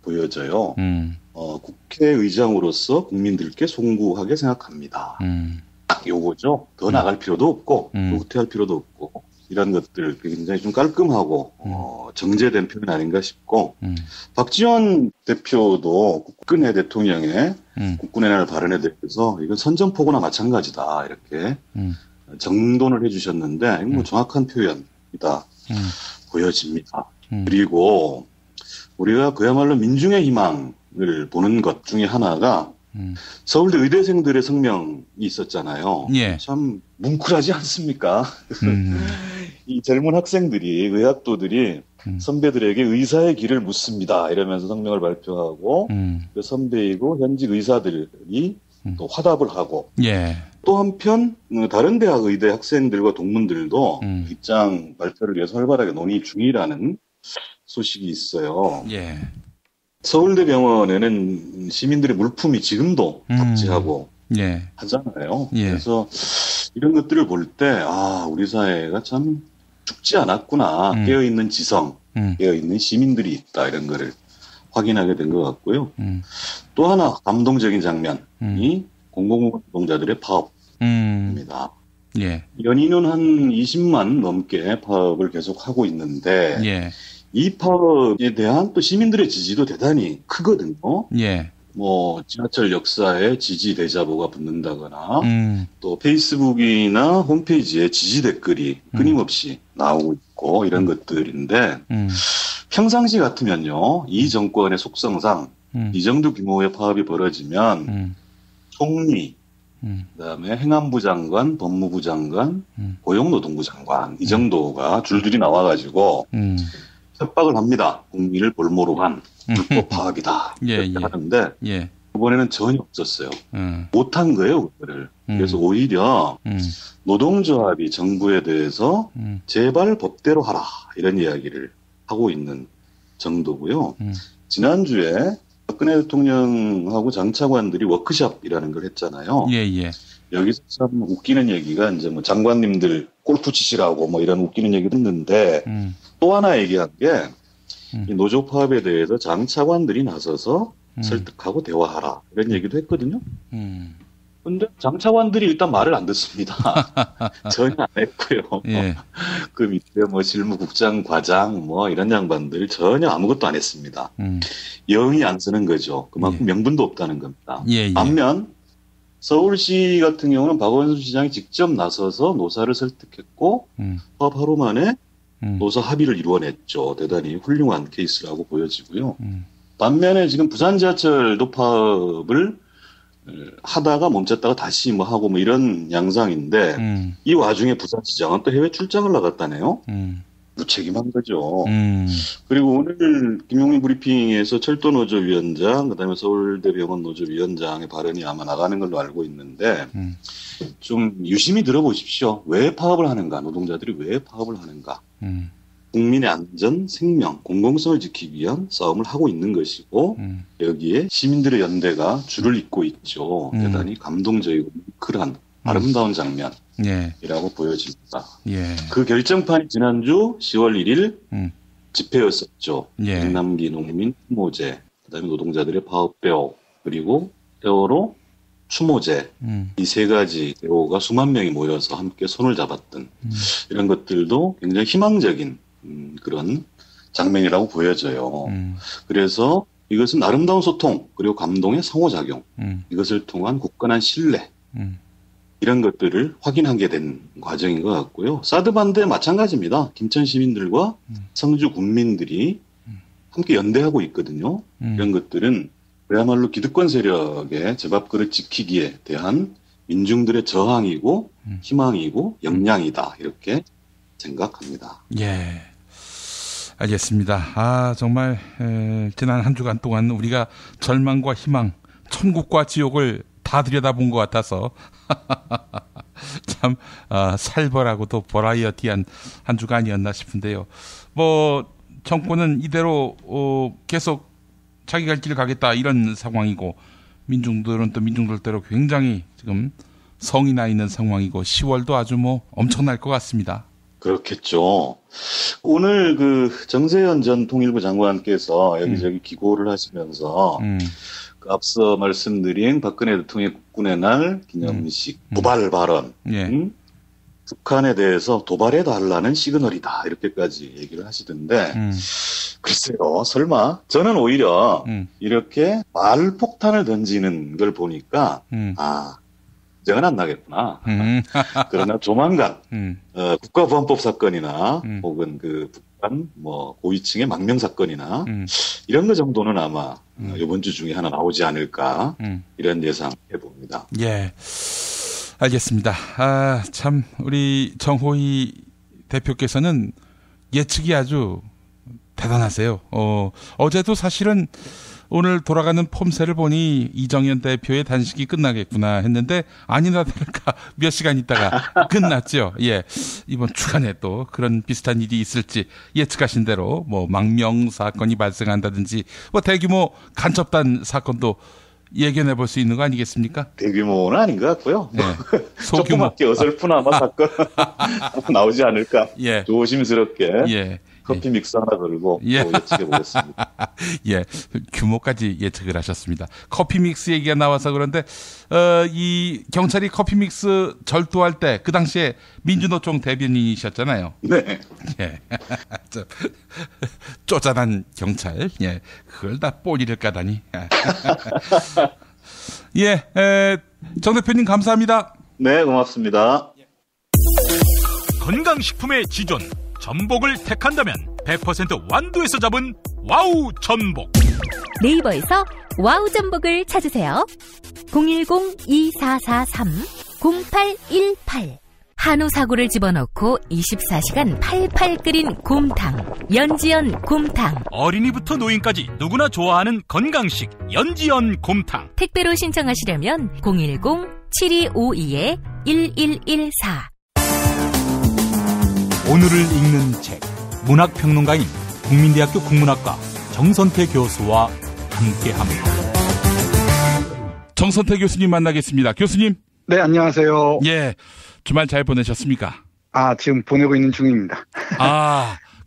보여져요. 국회의장으로서 국민들께 송구하게 생각합니다. 딱 요거죠. 더 나갈 필요도 없고 또 후퇴할 필요도 없고 이런 것들 굉장히 좀 깔끔하고 정제된 표현 아닌가 싶고 박지원 대표도 국군의 대통령의 국군의 날 발언에 대해서 이건 선전포고나 마찬가지다 이렇게 정돈을 해주셨는데 뭐 정확한 표현이다 보여집니다. 그리고 우리가 그야말로 민중의 희망을 보는 것 중에 하나가 서울대 의대생들의 성명이 있었잖아요. 예. 참 뭉클하지 않습니까? 이 젊은 학생들이, 의학도들이 선배들에게 의사의 길을 묻습니다. 이러면서 성명을 발표하고 그 선배이고 현직 의사들이 또 화답을 하고 예. 또 한편 다른 대학 의대 학생들과 동문들도 입장 발표를 위해서 활발하게 논의 중이라는 소식이 있어요. 예. 서울대병원에는 시민들의 물품이 지금도 답지하고 예. 하잖아요. 예. 그래서 이런 것들을 볼 때 우리 사회가 참 죽지 않았구나. 깨어있는 지성, 깨어있는 시민들이 있다. 이런 거를 확인하게 된 것 같고요. 또 하나 감동적인 장면이 공공부문 노동자들의 파업입니다. 예. 연인은 한 20만 넘게 파업을 계속하고 있는데 예. 이 파업에 대한 또 시민들의 지지도 대단히 크거든요. 예. 뭐 지하철 역사에 지지 대자보가 붙는다거나 또 페이스북이나 홈페이지에 지지 댓글이 끊임없이 나오고 있고 이런 것들인데 평상시 같으면요. 이 정권의 속성상 이 정도 규모의 파업이 벌어지면 총리, 그다음에 행안부 장관, 법무부 장관, 고용노동부 장관 이 정도가 줄줄이 나와가지고 협박을 합니다. 국민을 볼모로 한 불법 파업이다. 예, 하는데 예. 이번에는 전혀 없었어요. 못한 거예요, 그거를. 그래서 오히려 노동조합이 정부에 대해서 제발 법대로 하라 이런 이야기를 하고 있는 정도고요. 지난주에 박근혜 대통령하고 장차관들이 워크숍이라는 걸 했잖아요. 예, 예. 여기서 참 웃기는 얘기가 이제 뭐 장관님들 골프 치시라고 뭐 이런 웃기는 얘기 듣는데 또 하나 얘기한 게 이 노조 파업에 대해서 장차관들이 나서서 설득하고 대화하라 이런 얘기도 했거든요. 근데 장차관들이 일단 말을 안 듣습니다. 전혀 안 했고요. 예. 그 밑에 뭐 실무국장, 과장 뭐 이런 양반들 전혀 아무것도 안 했습니다. 영이 안 쓰는 거죠. 그만큼 명분도 없다는 겁니다. 예, 예. 반면 서울시 같은 경우는 박원순 시장이 직접 나서서 노사를 설득했고 파업 하루 만에 노사 합의를 이루어냈죠. 대단히 훌륭한 케이스라고 보여지고요. 반면에 지금 부산 지하철도 파업을 하다가 멈췄다가 다시 뭐 하고 뭐 이런 양상인데 이 와중에 부산시장은 또 해외 출장을 나갔다네요. 무책임한 거죠. 그리고 오늘 김용민 브리핑에서 철도노조 위원장, 그다음에 서울대병원 노조 위원장의 발언이 아마 나가는 걸로 알고 있는데 좀 유심히 들어보십시오. 왜 파업을 하는가? 노동자들이 왜 파업을 하는가? 국민의 안전, 생명, 공공성을 지키기 위한 싸움을 하고 있는 것이고 여기에 시민들의 연대가 줄을 잇고 있죠. 대단히 감동적이고 뭉클한 아름다운 장면이라고 보여집니다. 예. 그 결정판이 지난주 10월 1일 집회였었죠. 예. 백남기 농민 추모제, 그다음에 노동자들의 파업 대오, 그리고 세월호 추모제 이 세 가지 대오가 수만 명이 모여서 함께 손을 잡았던 이런 것들도 굉장히 희망적인 그런 장면이라고 보여져요. 그래서 이것은 아름다운 소통 그리고 감동의 상호작용 이것을 통한 굳건한 신뢰 이런 것들을 확인하게 된 과정인 것 같고요. 사드 반대 마찬가지입니다. 김천 시민들과 성주 군민들이 함께 연대하고 있거든요. 이런 것들은 그야말로 기득권 세력의 제밥그릇 지키기에 대한 민중들의 저항이고 희망이고 역량이다 이렇게 생각합니다. 예, 알겠습니다. 정말 지난 한 주간 동안 우리가 절망과 희망, 천국과 지옥을 다 들여다본 것 같아서 참 살벌하고도 버라이어티한 한 주간이었나 싶은데요. 뭐 정권은 이대로 계속 자기 갈 길을 가겠다 이런 상황이고 민중들은 또 민중들대로 굉장히 지금 성이 나 있는 상황이고 10월도 아주 뭐 엄청날 것 같습니다. 그렇겠죠. 오늘 그 정세현 전 통일부 장관께서 여기저기 기고를 하시면서 그 앞서 말씀드린 박근혜 대통령 국군의 날 기념식 도발 발언, 북한에 대해서 도발해달라는 시그널이다 이렇게까지 얘기를 하시던데 글쎄요, 설마 저는 오히려 이렇게 말폭탄을 던지는 걸 보니까 걱정은 안 나겠구나. 그러나 조만간 국가보안법 사건이나 혹은 그 북한 뭐 고위층의 망명 사건이나 이런 거 정도는 아마 이번 주 중에 하나 나오지 않을까 이런 예상해 봅니다. 예, 알겠습니다. 참 우리 정호희 대표께서는 예측이 아주 대단하세요. 어제도 사실은 오늘 돌아가는 폼새를 보니 이정현 대표의 단식이 끝나겠구나 했는데 아니나 다를까 몇 시간 있다가 끝났죠. 예, 이번 주간에 또 그런 비슷한 일이 있을지 예측하신 대로 뭐 망명 사건이 발생한다든지 뭐 대규모 간첩단 사건도 예견해 볼 수 있는 거 아니겠습니까? 대규모는 아닌 것 같고요. 네. 소규모. 조그맣게 어설픈 아마 사건 나오지 않을까. 예. 조심스럽게. 예. 커피 믹스 하나 걸고 예측해 보겠습니다. 예, 규모까지 예측을 하셨습니다. 커피 믹스 얘기가 나와서 그런데 이 경찰이 커피 믹스 절도할 때 그 당시에 민주노총 대변인이셨잖아요. 네. 예, 쪼잔한 경찰. 예, 그걸 다 꼬리를 까다니. 예, 정 대표님 감사합니다. 네, 고맙습니다. 건강식품의 지존. 전복을 택한다면 100% 완도에서 잡은 와우 전복. 네이버에서 와우 전복을 찾으세요. 010-2443-0818 한우 사고를 집어넣고 24시간 팔팔 끓인 곰탕 연지연 곰탕. 어린이부터 노인까지 누구나 좋아하는 건강식 연지연 곰탕. 택배로 신청하시려면 010-7252-1114. 오늘을 읽는 책, 문학평론가인 국민대학교 국문학과 정선태 교수와 함께합니다. 정선태 교수님 만나겠습니다. 교수님. 네, 안녕하세요. 예, 주말 잘 보내셨습니까? 지금 보내고 있는 중입니다.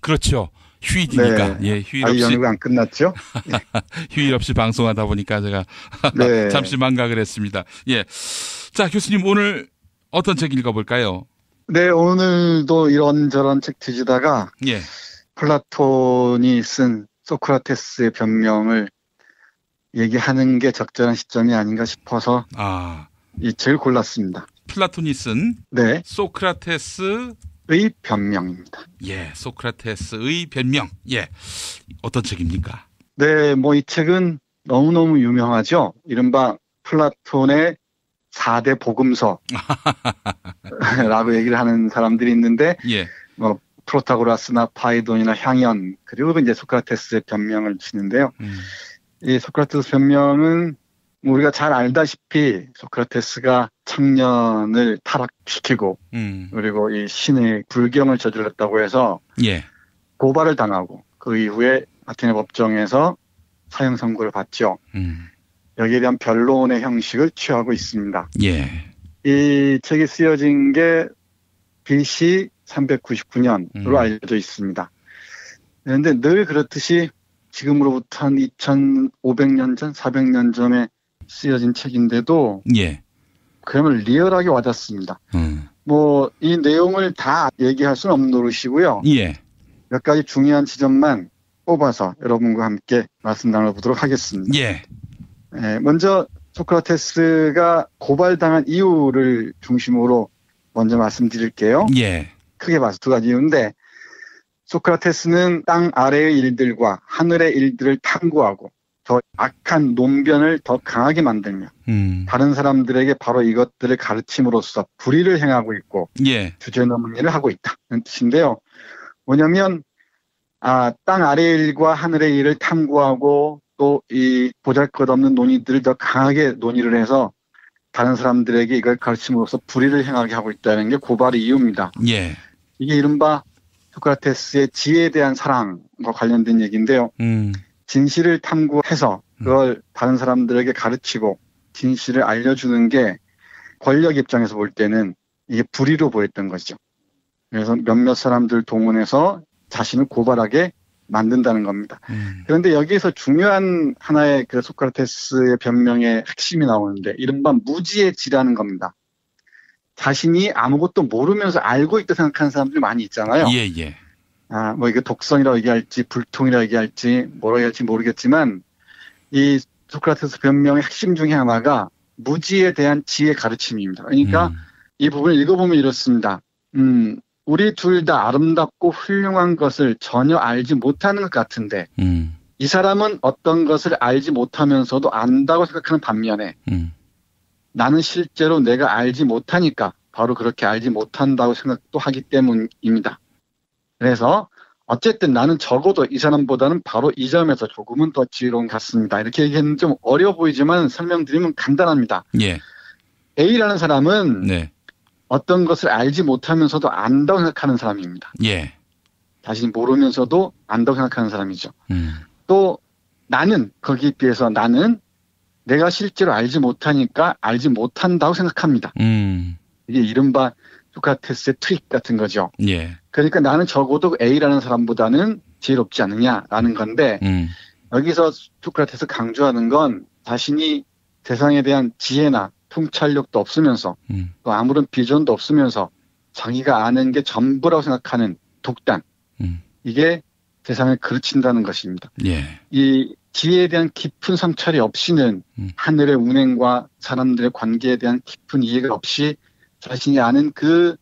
그렇죠. 휴일이니까. 네. 예, 휴일 없이. 연휴가 안 끝났죠? 네. 휴일 없이 방송하다 보니까 제가 네. 잠시 망각을 했습니다. 예. 자, 교수님 오늘 어떤 책 읽어볼까요? 네, 오늘도 이런저런 책 뒤지다가 예. 플라톤이 쓴 소크라테스의 변명을 얘기하는 게 적절한 시점이 아닌가 싶어서 이 책을 골랐습니다. 플라톤이 쓴 네. 소크라테스의 변명입니다. 예, 소크라테스의 변명. 예, 어떤 책입니까? 네, 뭐 이 책은 너무너무 유명하죠. 이른바 플라톤의 4대 복음서라고 얘기를 하는 사람들이 있는데, 예. 뭐 프로타고라스나 파이돈이나 향연 그리고 이제 소크라테스의 변명을 치는데요. 이 소크라테스 변명은 뭐 우리가 잘 알다시피 소크라테스가 청년을 타락시키고 그리고 이 신의 불경을 저질렀다고 해서 예. 고발을 당하고 그 이후에 아테네 법정에서 사형 선고를 받죠. 여기에 대한 변론의 형식을 취하고 있습니다. 예. 이 책이 쓰여진 게 BC 399년으로 알려져 있습니다. 그런데 늘 그렇듯이 지금으로부터 한 2500년 전, 400년 전에 쓰여진 책인데도 예. 그러면 리얼하게 와닿습니다. 뭐 이 내용을 다 얘기할 수는 없는 노릇이고요. 예. 몇 가지 중요한 지점만 뽑아서 여러분과 함께 말씀 나눠보도록 하겠습니다. 예. 네, 먼저 소크라테스가 고발당한 이유를 중심으로 먼저 말씀드릴게요. 예. 크게 봐서 두 가지 이유인데, 소크라테스는 땅 아래의 일들과 하늘의 일들을 탐구하고 더 악한 논변을 더 강하게 만들며 다른 사람들에게 바로 이것들을 가르침으로써 불의를 행하고 있고 예. 주제넘은 일을 하고 있다는 뜻인데요. 뭐냐면 땅 아래의 일과 하늘의 일을 탐구하고 또 이 보잘것없는 논의들을 더 강하게 논의를 해서 다른 사람들에게 이걸 가르침으로써 불의를 행하게 하고 있다는 게 고발의 이유입니다. 예. 이게 이른바 소크라테스의 지혜에 대한 사랑과 관련된 얘기인데요. 진실을 탐구해서 그걸 다른 사람들에게 가르치고 진실을 알려주는 게 권력 입장에서 볼 때는 이게 불의로 보였던 것이죠. 그래서 몇몇 사람들 동원해서 자신을 고발하게 만든다는 겁니다. 그런데 여기에서 중요한 하나의 그 소크라테스의 변명의 핵심이 나오는데 이른바 무지의 지라는 겁니다. 자신이 아무것도 모르면서 알고 있다 생각하는 사람들이 많이 있잖아요. 예, 예. 뭐 이거 독성이라고 얘기할지 불통이라고 얘기할지 뭐라고 얘기할지 모르겠지만 이 소크라테스 변명의 핵심 중에 하나가 무지에 대한 지혜 가르침입니다. 그러니까 이 부분을 읽어보면 이렇습니다. 우리 둘 다 아름답고 훌륭한 것을 전혀 알지 못하는 것 같은데 이 사람은 어떤 것을 알지 못하면서도 안다고 생각하는 반면에 나는 실제로 내가 알지 못하니까 바로 그렇게 알지 못한다고 생각도 하기 때문입니다. 그래서 어쨌든 나는 적어도 이 사람보다는 바로 이 점에서 조금은 더 지혜로운 것 같습니다. 이렇게 얘기하면 좀 어려워 보이지만 설명드리면 간단합니다. 예. A라는 사람은 네. 어떤 것을 알지 못하면서도 안다고 생각하는 사람입니다. 예. 자신이 모르면서도 안다고 생각하는 사람이죠. 또 나는 거기에 비해서 나는 내가 실제로 알지 못하니까 알지 못한다고 생각합니다. 이게 이른바 소크라테스의 트릭 같은 거죠. 예. 그러니까 나는 적어도 A라는 사람보다는 지혜롭지 않느냐라는 건데 여기서 소크라테스 강조하는 건 자신이 세상에 대한 지혜나 통찰력도 없으면서 또 아무런 비전도 없으면서 자기가 아는 게 전부라고 생각하는 독단. 이게 세상을 그르친다는 것입니다. 예. 이 지혜에 대한 깊은 성찰이 없이는 하늘의 운행과 사람들의 관계에 대한 깊은 이해가 없이 자신이 아는 그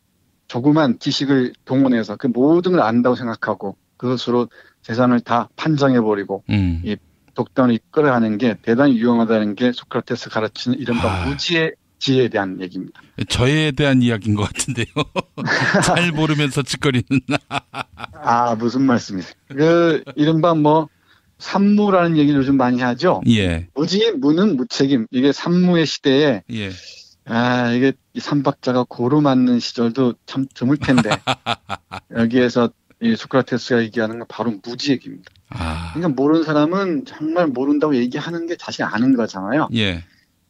조그만 지식을 동원해서 그 모든 걸 안다고 생각하고 그것으로 세상을 다 판정해버리고 이 독단을 이끌어가는 게 대단히 위험하다는 게 소크라테스 가르치는 이른바 무지의 지혜에 대한 얘기입니다. 저에 대한 이야기인 것 같은데요. 잘 모르면서 짓거리는. 무슨 말씀이세요? 그 이른바 산무라는 얘기를 요즘 많이 하죠. 예. 무지, 무능, 무책임. 이게 산무의 시대에 예. 이게 이 삼박자가 고루 맞는 시절도 참 드물 텐데 여기에서 이 소크라테스가 얘기하는 건 바로 무지 얘기입니다. 그러니까 모르는 사람은 정말 모른다고 얘기하는 게 자신이 아는 거잖아요. 예.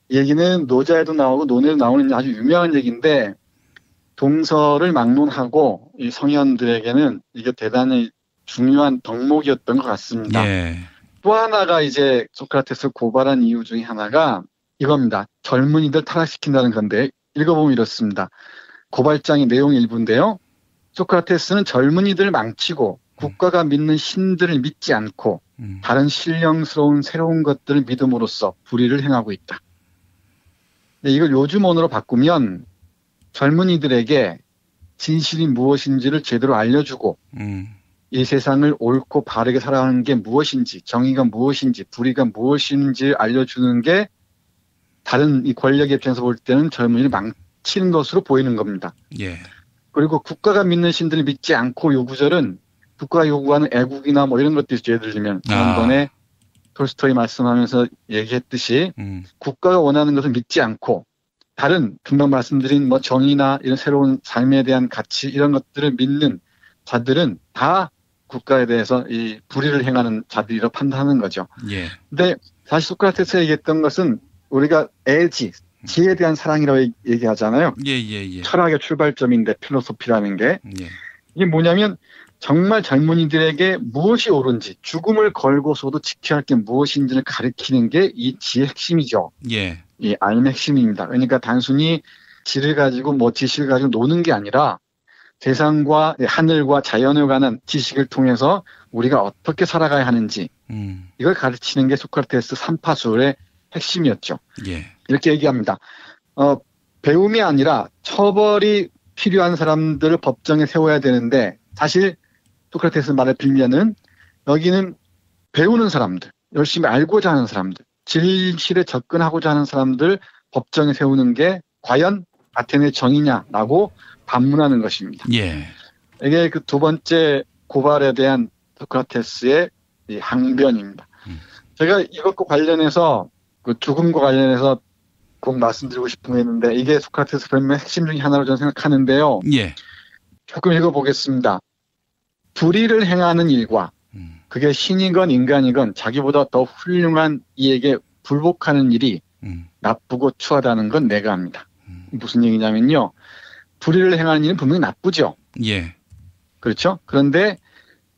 이 얘기는 노자에도 나오고 논에도 나오는 아주 유명한 얘기인데 동서를 막론하고 이 성현들에게는 이게 대단히 중요한 덕목이었던 것 같습니다. 예. 또 하나가 이제 소크라테스를 고발한 이유 중에 하나가 이겁니다. 젊은이들 타락시킨다는 건데 읽어보면 이렇습니다. 고발장의 내용 일부인데요. 소크라테스는 젊은이들을 망치고 국가가 믿는 신들을 믿지 않고 다른 신령스러운 새로운 것들을 믿음으로써 불의를 행하고 있다. 이걸 요즘 언어로 바꾸면 젊은이들에게 진실이 무엇인지를 제대로 알려주고 이 세상을 옳고 바르게 살아가는 게 무엇인지, 정의가 무엇인지, 불의가 무엇인지 알려주는 게 다른 이 권력의 입장에서 볼 때는 젊은이를 망치는 것으로 보이는 겁니다. 예. 그리고 국가가 믿는 신들을 믿지 않고 요 구절은 국가가 요구하는 애국이나 이런 것들이 예를 들면 지난번에 톨스토이 말씀하면서 얘기했듯이 국가가 원하는 것을 믿지 않고 다른 금방 말씀드린 정의나 이런 새로운 삶에 대한 가치 이런 것들을 믿는 자들은 다 국가에 대해서 이 불의를 행하는 자들이라고 판단하는 거죠. 예. 근데 사실 소크라테스가 얘기했던 것은 우리가 지혜에 대한 사랑이라고 얘기하잖아요. 예. 철학의 출발점인데 필로소피라는 게. 예. 이게 뭐냐면 정말 젊은이들에게 무엇이 옳은지 죽음을 걸고서도 지켜야 할 게 무엇인지를 가르치는 게 이 지혜의 핵심이죠. 예. 이 삶의 핵심입니다. 그러니까 단순히 지를 가지고 지식을 가지고 노는 게 아니라 세상과 하늘과 자연에 관한 지식을 통해서 우리가 어떻게 살아가야 하는지 이걸 가르치는 게 소크라테스 삼파술의 핵심이었죠. 예. 이렇게 얘기합니다. 배움이 아니라 처벌이 필요한 사람들을 법정에 세워야 되는데 사실 소크라테스 말을 빌면은 여기는 배우는 사람들, 열심히 알고자 하는 사람들, 진실에 접근하고자 하는 사람들 법정에 세우는 게 과연 아테네의 정의냐라고 반문하는 것입니다. 예. 이게 그 두 번째 고발에 대한 소크라테스의 이 항변입니다. 제가 이것과 관련해서 그 죽음과 관련해서 꼭 말씀드리고 싶은 게 있는데 이게 소크라테스 변명의 핵심 중에 하나로 저는 생각하는데요. 예. 조금 읽어보겠습니다. 불의를 행하는 일과 그게 신이건 인간이건 자기보다 더 훌륭한 이에게 불복하는 일이 나쁘고 추하다는 건 내가 압니다. 무슨 얘기냐면요. 불의를 행하는 일은 분명히 나쁘죠. 예. 그렇죠? 그런데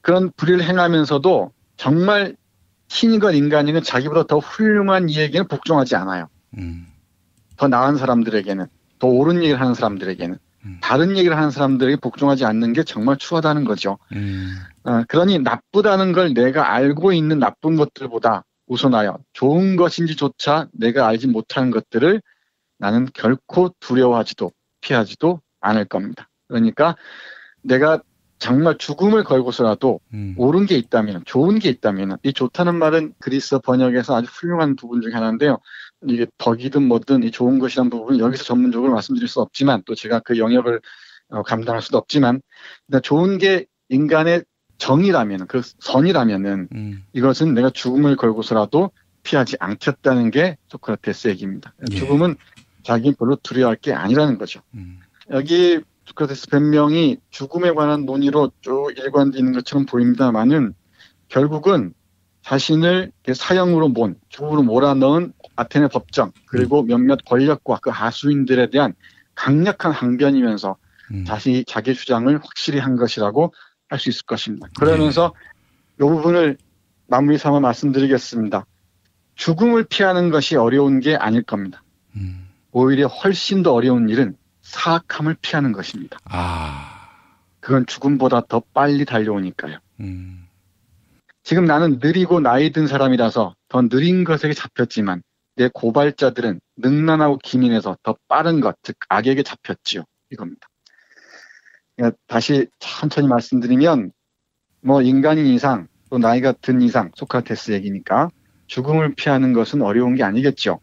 그런 불의를 행하면서도 정말 신이건 인간이건 자기보다 더 훌륭한 이에게는 복종하지 않아요. 더 나은 사람들에게는, 더 옳은 얘기를 하는 사람들에게는, 다른 얘기를 하는 사람들에게 복종하지 않는 게 정말 추하다는 거죠. 그러니 나쁘다는 걸 내가 알고 있는 나쁜 것들보다 우선하여 좋은 것인지조차 내가 알지 못하는 것들을 나는 결코 두려워하지도 피하지도 않을 겁니다. 그러니까 내가 정말 죽음을 걸고서라도 옳은 게 있다면, 좋은 게 있다면, 이 좋다는 말은 그리스 번역에서 아주 훌륭한 부분 중에 하나인데요. 이게 덕이든 뭐든 이 좋은 것이라는 부분을 여기서 전문적으로 말씀드릴 수 없지만, 또 제가 그 영역을 감당할 수도 없지만, 좋은 게 인간의 정이라면, 그 선이라면은 이것은 내가 죽음을 걸고서라도 피하지 않겠다는 게 소크라테스 얘기입니다. 예. 죽음은 자기는 별로 두려워할 게 아니라는 거죠. 여기 소크라테스 변명이 죽음에 관한 논의로 쭉 일관되어 있는 것처럼 보입니다만은 결국은 자신을 사형으로 죽음으로 몰아넣은 아테네 법정 그리고 몇몇 권력과 그 하수인들에 대한 강력한 항변이면서 자신이 자기 주장을 확실히 한 것이라고 할 수 있을 것입니다. 그러면서 이 부분을 마무리 삼아 말씀드리겠습니다. 죽음을 피하는 것이 어려운 게 아닐 겁니다. 오히려 훨씬 더 어려운 일은 사악함을 피하는 것입니다. 그건 죽음보다 더 빨리 달려오니까요. 지금 나는 느리고 나이 든 사람이라서 더 느린 것에게 잡혔지만 내 고발자들은 능란하고 기민해서 더 빠른 것, 즉 악에게 잡혔지요. 이겁니다. 다시 천천히 말씀드리면 인간인 이상 또 나이가 든 이상 소크라테스 얘기니까 죽음을 피하는 것은 어려운 게 아니겠죠.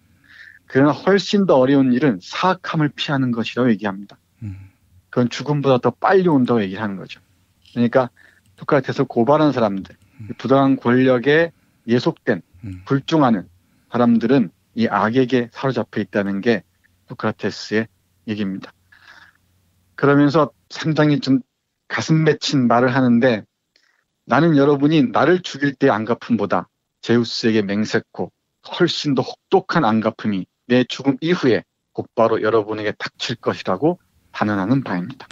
그러나 훨씬 더 어려운 일은 사악함을 피하는 것이라고 얘기합니다. 그건 죽음보다 더 빨리 온다고 얘기를 하는 거죠. 그러니까 소크라테스를 고발한 사람들, 부당한 권력에 예속된 불종하는 사람들은 이 악에게 사로잡혀 있다는 게 소크라테스의 얘기입니다. 그러면서 상당히 좀 가슴 맺힌 말을 하는데 나는 여러분이 나를 죽일 때의 안갚음보다 제우스에게 맹세코 훨씬 더 혹독한 안갚음이 내 죽음 이후에 곧바로 여러분에게 닥칠 것이라고 단언하는 바입니다.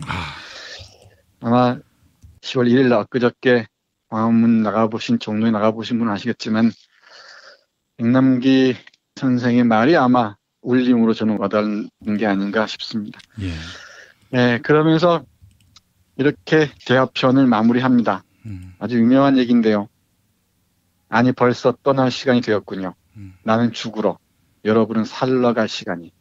아마 10월 1일 날 엊그저께 광화문 나가보신 종로에 나가보신 분은 아시겠지만 백남기 선생의 말이 아마 울림으로 저는 와닿는 게 아닌가 싶습니다. 네, 그러면서 이렇게 대화편을 마무리합니다. 아주 유명한 얘기인데요. 아니 벌써 떠날 시간이 되었군요. 나는 죽으러, 여러분은 살러 갈 시간이.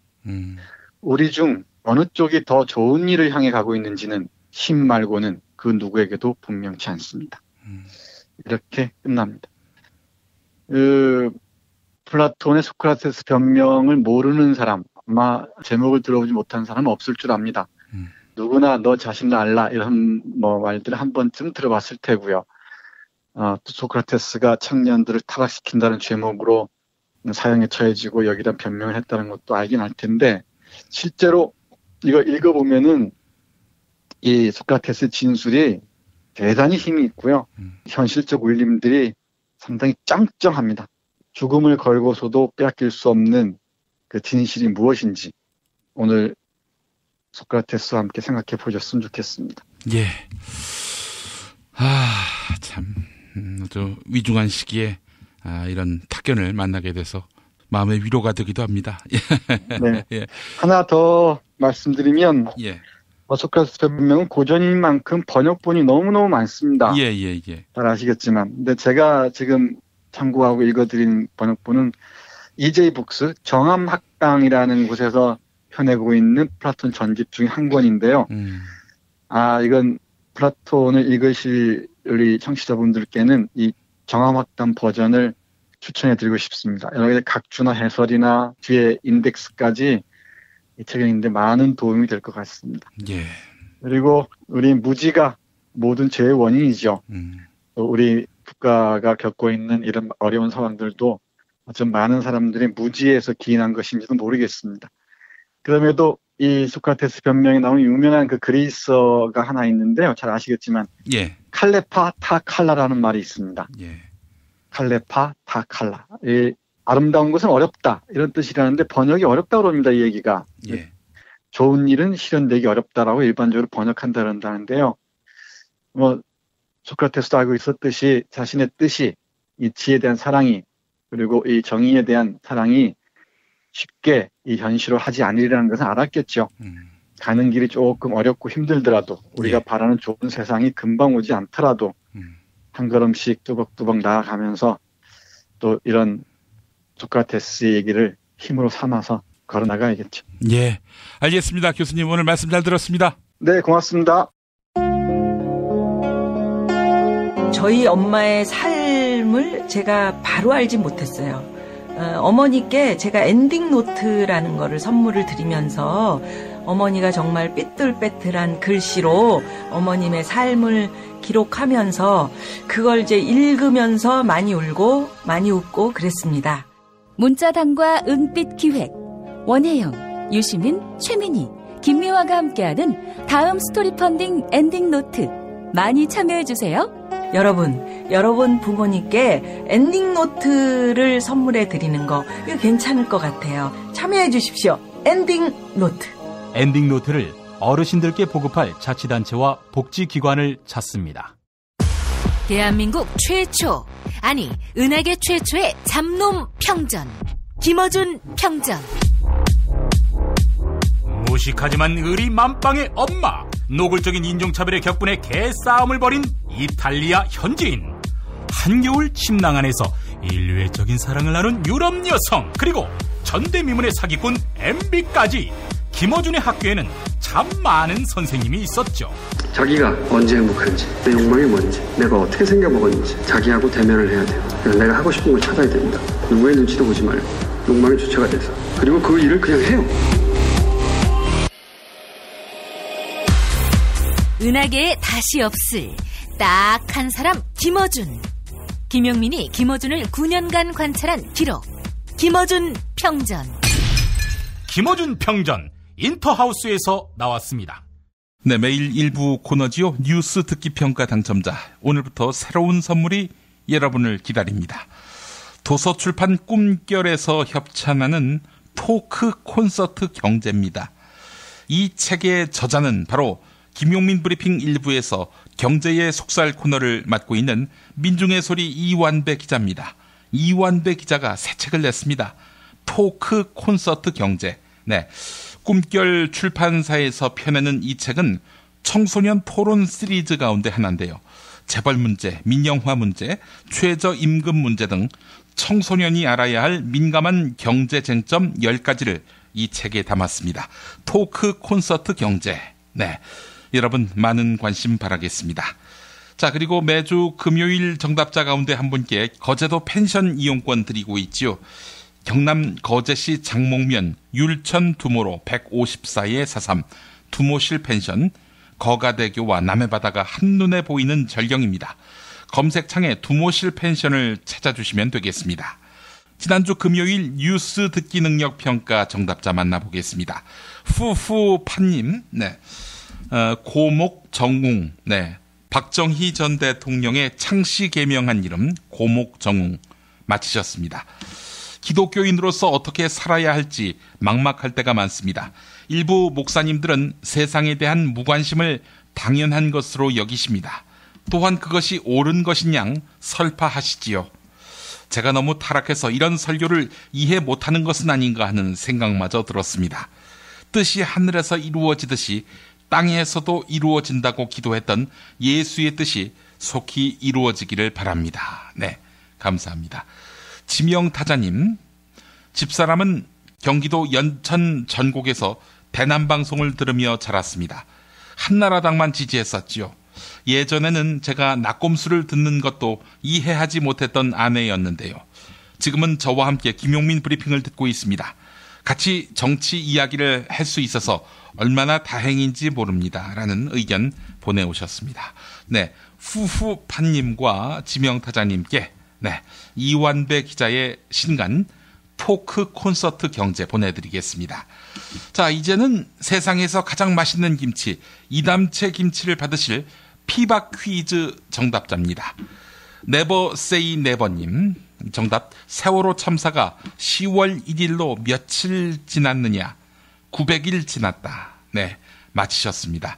우리 중 어느 쪽이 더 좋은 일을 향해 가고 있는지는 힘 말고는 그 누구에게도 분명치 않습니다. 이렇게 끝납니다. 플라톤의 소크라테스 변명을 모르는 사람, 아마 제목을 들어보지 못한 사람은 없을 줄 압니다. 누구나 너 자신을 알라 이런 말들을 한 번쯤 들어봤을 테고요. 또 소크라테스가 청년들을 타락시킨다는 죄목으로 사형에 처해지고 여기다 변명을 했다는 것도 알긴 할 텐데 실제로 이거 읽어보면은 이 소크라테스 진술이 대단히 힘이 있고요. 현실적 울림들이 상당히 짱짱합니다. 죽음을 걸고서도 빼앗길 수 없는 그 진실이 무엇인지 오늘 소크라테스와 함께 생각해 보셨으면 좋겠습니다. 예. 참 아주 위중한 시기에 이런 탁견을 만나게 돼서 마음의 위로가 되기도 합니다. 네. 예. 하나 더 말씀드리면 소크라테스 변명은 고전인 만큼 번역본이 너무너무 많습니다. 잘 아시겠지만. 근데 제가 지금 참고하고 읽어드린 번역본은 EJ 북스 정암학당이라는 곳에서 펴내고 있는 플라톤 전집 중에 한 권인데요. 이건 플라톤을 읽으실 우리 청취자분들께는 이 정암학당 버전을 추천해드리고 싶습니다. 여러 가지 각주나 해설이나 뒤에 인덱스까지 이 책에 있는데 많은 도움이 될 것 같습니다. 그리고 우리 무지가 모든 죄의 원인이죠. 또 우리 국가가 겪고 있는 이런 어려운 상황들도 좀 많은 사람들이 무지에서 기인한 것인지도 모르겠습니다. 그럼에도 이 소크라테스 변명에 나오는 유명한 그 그리스어가 하나 있는데요. 잘 아시겠지만 칼레파 타 칼라라는 말이 있습니다. 칼레파 타 칼라. 이 아름다운 것은 어렵다 이런 뜻이라는데 번역이 어렵다고 그럽니다. 이 얘기가. 좋은 일은 실현되기 어렵다라고 일반적으로 번역한다는데요. 소크라테스도 알고 있었듯이 자신의 뜻이 이 지혜에 대한 사랑이 그리고 이 정의에 대한 사랑이 쉽게 이 현실을 하지 않으리라는 것은 알았겠죠. 가는 길이 조금 어렵고 힘들더라도 우리가 바라는 좋은 세상이 금방 오지 않더라도 한 걸음씩 뚜벅뚜벅 나아가면서 또 이런 소크라테스의 얘기를 힘으로 삼아서 걸어 나가야겠죠. 예, 알겠습니다. 교수님 오늘 말씀 잘 들었습니다. 네, 고맙습니다. 저희 엄마의 삶을 제가 바로 알지 못했어요. 어머니께 제가 엔딩 노트라는 거를 선물을 드리면서 어머니가 정말 삐뚤빼뚤한 글씨로 어머님의 삶을 기록하면서 그걸 이제 읽으면서 많이 울고 많이 웃고 그랬습니다. 문자당과 은빛 기획 원혜영, 유시민, 최민희, 김미화가 함께하는 다음 스토리 펀딩 엔딩 노트 많이 참여해주세요. 여러분 부모님께 엔딩 노트를 선물해 드리는 거 이거 괜찮을 것 같아요. 참여해 주십시오. 엔딩 노트. 엔딩 노트를 어르신들께 보급할 자치단체와 복지기관을 찾습니다. 대한민국 최초, 아니 은하계 최초의 잡놈 평전, 김어준 평전. 무식하지만 의리 만빵의 엄마, 노골적인 인종차별의 격분에 개싸움을 벌인 이탈리아 현지인, 한겨울 침낭 안에서 인류애적인 사랑을 나눈 유럽 여성, 그리고 전대미문의 사기꾼 MB까지 김어준의 학교에는 참 많은 선생님이 있었죠. 자기가 언제 행복한지, 내 욕망이 뭔지, 내가 어떻게 생겨먹었는지 자기하고 대면을 해야 돼요. 그래서 내가 하고 싶은 걸 찾아야 됩니다. 누구의 눈치도 보지 말고 욕망의 주체가 돼서, 그리고 그 일을 그냥 해요. 은하계에 다시 없을 딱 한 사람 김어준. 김용민이 김어준을 9년간 관찰한 기록. 김어준 평전. 김어준 평전 인터하우스에서 나왔습니다. 네, 매일 일부 코너지요. 뉴스 듣기 평가 당첨자. 오늘부터 새로운 선물이 여러분을 기다립니다. 도서출판 꿈결에서 협찬하는 토크 콘서트 경제입니다. 이 책의 저자는 바로 김용민 브리핑 1부에서 경제의 속살 코너를 맡고 있는 민중의 소리 이완배 기자입니다. 이완배 기자가 새 책을 냈습니다. 토크 콘서트 경제. 네, 꿈결 출판사에서 펴내는 이 책은 청소년 토론 시리즈 가운데 하나인데요. 재벌 문제, 민영화 문제, 최저임금 문제 등 청소년이 알아야 할 민감한 경제 쟁점 10가지를 이 책에 담았습니다. 토크 콘서트 경제. 네, 여러분 많은 관심 바라겠습니다. 자, 그리고 매주 금요일 정답자 가운데 한 분께 거제도 펜션 이용권 드리고 있지요. 경남 거제시 장목면 율천 두모로 154-43 두모실 펜션, 거가대교와 남해바다가 한눈에 보이는 절경입니다. 검색창에 두모실 펜션을 찾아주시면 되겠습니다. 지난주 금요일 뉴스 듣기 능력 평가 정답자 만나보겠습니다. 후후파님, 네. 고목정웅, 네. 박정희 전 대통령의 창씨 개명한 이름 고목정웅 맞히셨습니다. 기독교인으로서 어떻게 살아야 할지 막막할 때가 많습니다. 일부 목사님들은 세상에 대한 무관심을 당연한 것으로 여기십니다. 또한 그것이 옳은 것인 양 설파하시지요. 제가 너무 타락해서 이런 설교를 이해 못하는 것은 아닌가 하는 생각마저 들었습니다. 뜻이 하늘에서 이루어지듯이 땅에서도 이루어진다고 기도했던 예수의 뜻이 속히 이루어지기를 바랍니다. 네, 감사합니다. 지명타자님, 집사람은 경기도 연천 전곡에서 대남방송을 들으며 자랐습니다. 한나라당만 지지했었지요. 예전에는 제가 낙곰수를 듣는 것도 이해하지 못했던 아내였는데요. 지금은 저와 함께 김용민 브리핑을 듣고 있습니다. 같이 정치 이야기를 할 수 있어서 얼마나 다행인지 모릅니다. 라는 의견 보내오셨습니다. 네, 후후파님과 지명타자님께 네, 이완배 기자의 신간 토크 콘서트 경제 보내드리겠습니다. 자, 이제는 세상에서 가장 맛있는 김치, 이담채 김치를 받으실 피박 퀴즈 정답자입니다. 네버세이 네버님, 정답, 세월호 참사가 10월 1일로 며칠 지났느냐? 900일 지났다. 네, 맞히셨습니다.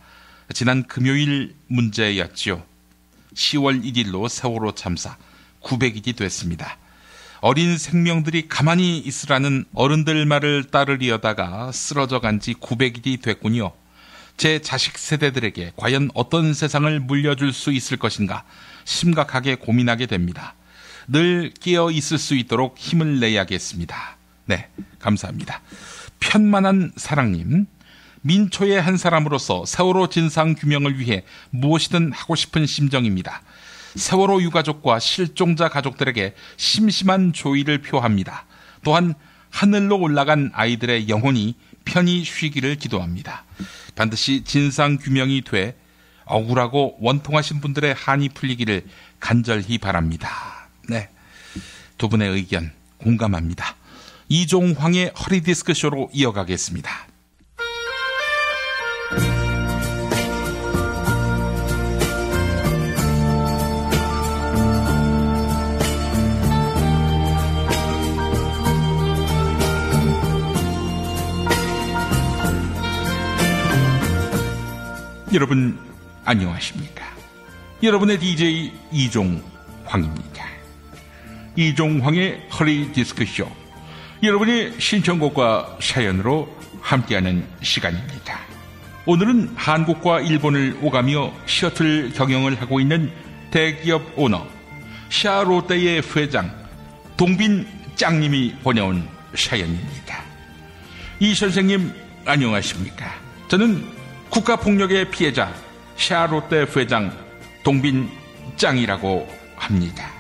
지난 금요일 문제였지요. 10월 1일로 세월호 참사 900일이 됐습니다. 어린 생명들이 가만히 있으라는 어른들 말을 따르려다가 쓰러져 간 지 900일이 됐군요. 제 자식 세대들에게 과연 어떤 세상을 물려줄 수 있을 것인가 심각하게 고민하게 됩니다. 늘 깨어 있을 수 있도록 힘을 내야겠습니다. 네, 감사합니다. 편만한 사랑님, 민초의 한 사람으로서 세월호 진상규명을 위해 무엇이든 하고 싶은 심정입니다. 세월호 유가족과 실종자 가족들에게 심심한 조의를 표합니다. 또한 하늘로 올라간 아이들의 영혼이 편히 쉬기를 기도합니다. 반드시 진상규명이 돼 억울하고 원통하신 분들의 한이 풀리기를 간절히 바랍니다. 네, 두 분의 의견 공감합니다. 이종황의 허리디스크쇼로 이어가겠습니다. 여러분 안녕하십니까? 여러분의 DJ 이종황입니다. 이종황의 허리디스크쇼, 여러분의 신청곡과 사연으로 함께하는 시간입니다. 오늘은 한국과 일본을 오가며 셔틀 경영을 하고 있는 대기업 오너 샤롯데의 회장 동빈 짱님이 보내온 사연입니다. 이 선생님 안녕하십니까? 저는 국가폭력의 피해자 샤롯데 회장 동빈 짱이라고 합니다.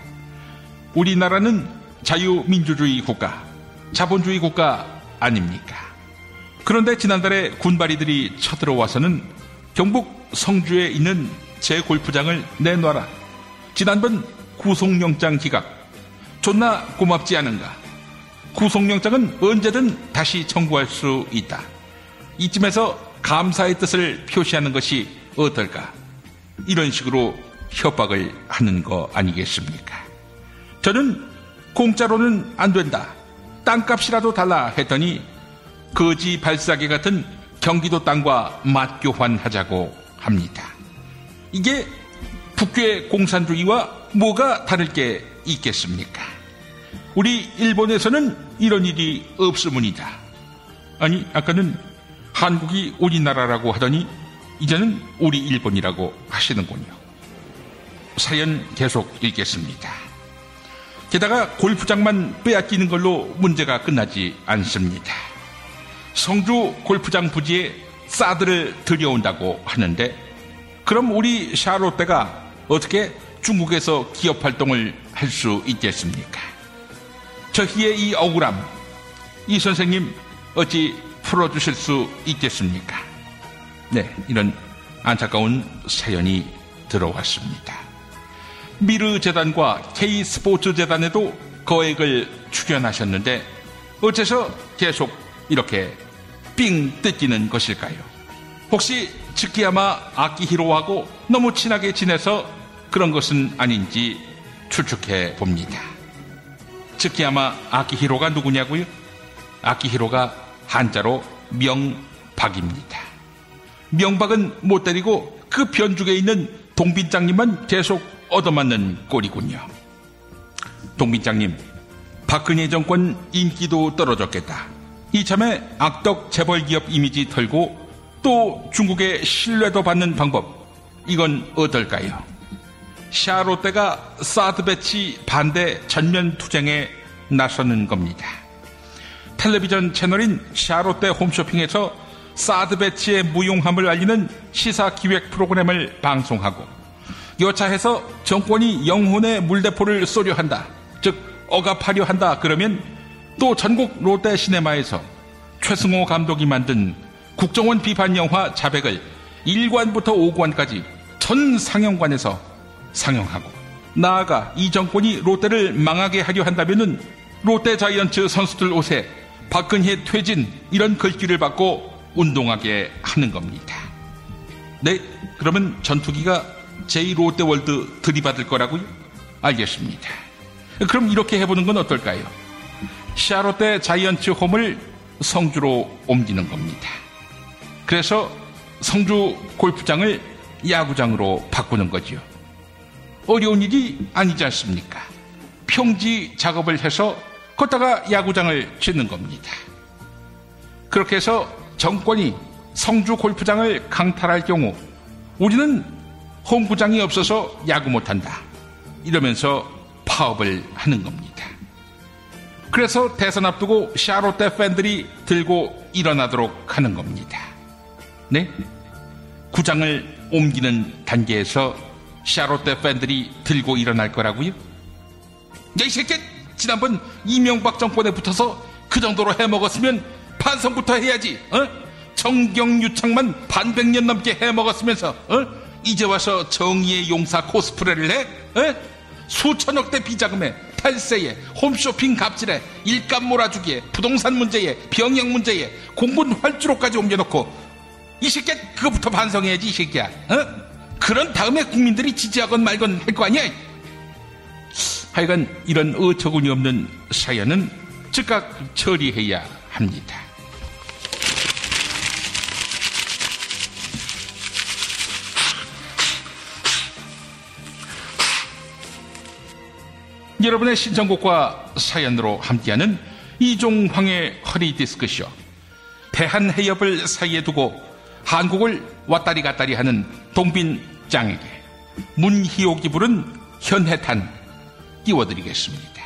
우리나라는 자유민주주의 국가, 자본주의 국가 아닙니까? 그런데 지난달에 군바리들이 쳐들어와서는 경북 성주에 있는 제 골프장을 내놔라, 지난번 구속영장 기각, 존나 고맙지 않은가? 구속영장은 언제든 다시 청구할 수 있다. 이쯤에서 감사의 뜻을 표시하는 것이 어떨까? 이런 식으로 협박을 하는 거 아니겠습니까? 저는 공짜로는 안 된다, 땅값이라도 달라 했더니 거지 발사계 같은 경기도 땅과 맞교환하자고 합니다. 이게 북괴 공산주의와 뭐가 다를 게 있겠습니까? 우리 일본에서는 이런 일이 없으문이다. 아니, 아까는 한국이 우리나라라고 하더니 이제는 우리 일본이라고 하시는군요. 사연 계속 읽겠습니다. 게다가 골프장만 빼앗기는 걸로 문제가 끝나지 않습니다. 성주 골프장 부지에 사드를 들여온다고 하는데, 그럼 우리 샤롯데가 어떻게 중국에서 기업 활동을 할 수 있겠습니까? 저희의 이 억울함, 이 선생님 어찌 풀어주실 수 있겠습니까? 네, 이런 안타까운 사연이 들어왔습니다. 미르재단과 K스포츠재단에도 거액을 출연하셨는데 어째서 계속 이렇게 삥 뜯기는 것일까요? 혹시 츠키야마 아키히로하고 너무 친하게 지내서 그런 것은 아닌지 추측해 봅니다. 츠키야마 아키히로가 누구냐고요? 아키히로가 한자로 명박입니다. 명박은 못 때리고 그 변죽에 있는 동빈장님만 계속 얻어맞는 꼴이군요. 동빈장님, 박근혜 정권 인기도 떨어졌겠다. 이참에 악덕 재벌기업 이미지 털고 또 중국의 신뢰도 받는 방법, 이건 어떨까요? 샤롯데가 사드 배치 반대 전면 투쟁에 나서는 겁니다. 텔레비전 채널인 샤롯데 홈쇼핑에서 사드 배치의 무용함을 알리는 시사기획 프로그램을 방송하고, 여차해서 정권이 영혼의 물대포를 쏘려 한다, 즉 억압하려 한다 그러면 또 전국 롯데 시네마에서 최승호 감독이 만든 국정원 비판 영화 자백을 1관부터 5관까지 전 상영관에서 상영하고, 나아가 이 정권이 롯데를 망하게 하려 한다면은 롯데 자이언츠 선수들 옷에 박근혜 퇴진 이런 글귀를 받고 운동하게 하는 겁니다. 네, 그러면 전투기가 제2롯데월드 들이받을 거라고요? 알겠습니다. 그럼 이렇게 해보는 건 어떨까요? 샤롯데 자이언츠 홈을 성주로 옮기는 겁니다. 그래서 성주 골프장을 야구장으로 바꾸는 거죠. 어려운 일이 아니지 않습니까? 평지 작업을 해서 걷다가 야구장을 짓는 겁니다. 그렇게 해서 정권이 성주 골프장을 강탈할 경우 우리는 홈구장이 없어서 야구 못한다, 이러면서 파업을 하는 겁니다. 그래서 대선 앞두고 샤롯대 팬들이 들고 일어나도록 하는 겁니다. 네? 구장을 옮기는 단계에서 샤롯대 팬들이 들고 일어날 거라고요? 야, 이 새끼! 지난번 이명박 정권에 붙어서 그 정도로 해먹었으면 반성부터 해야지. 정경유착만 반백년 넘게 해먹었으면서 이제 와서 정의의 용사 코스프레를 해? 수천억 대 비자금에 탈세에 홈쇼핑 갑질에 일감 몰아주기에 부동산 문제에 병역 문제에 공군 활주로까지 옮겨놓고 이 새끼 그거부터 반성해야지 이 새끼야. 그런 다음에 국민들이 지지하건 말건 할 거 아니야. 하여간 이런 어처구니 없는 사연은 즉각 처리해야 합니다. 여러분의 신청곡과 사연으로 함께하는 이종황의 허리디스크쇼. 대한해협을 사이에 두고 한국을 왔다리 갔다리 하는 동빈짱에게 문희옥이 부른 현해탄 띄워드리겠습니다.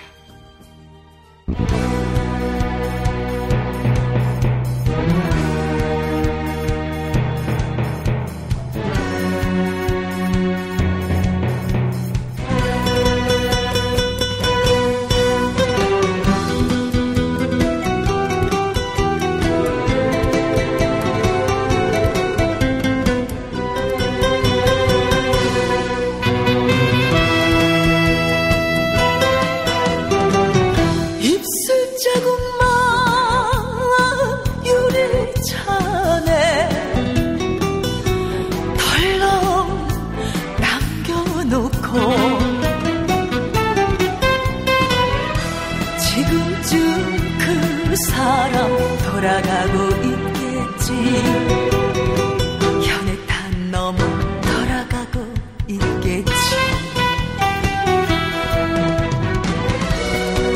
지금쯤 그 사람 돌아가고 있겠지. 현해탄 넘어 돌아가고 있겠지.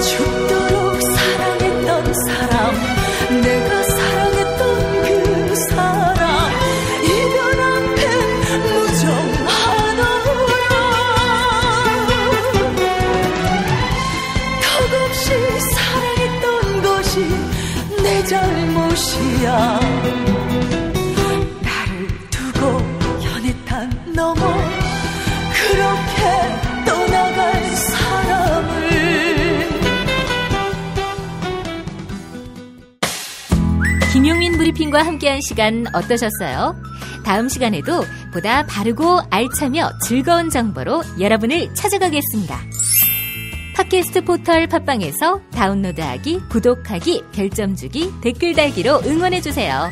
죽도록 사랑했던 사람, 내가 사랑했던 그 사람, 이별 앞엔 무정하더라. 턱없이 사랑했던 것이 내 잘못이야. 나를 두고 현해탄 넘어 그렇게 떠나갈 사람을. 김용민 브리핑과 함께한 시간 어떠셨어요? 다음 시간에도 보다 바르고 알차며 즐거운 정보로 여러분을 찾아가겠습니다. 팟캐스트 포털 팟빵에서 다운로드하기, 구독하기, 별점 주기, 댓글 달기로 응원해주세요.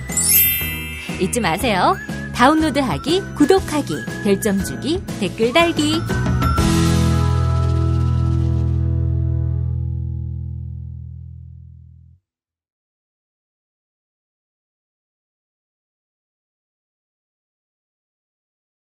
잊지 마세요. 다운로드하기, 구독하기, 별점 주기, 댓글 달기.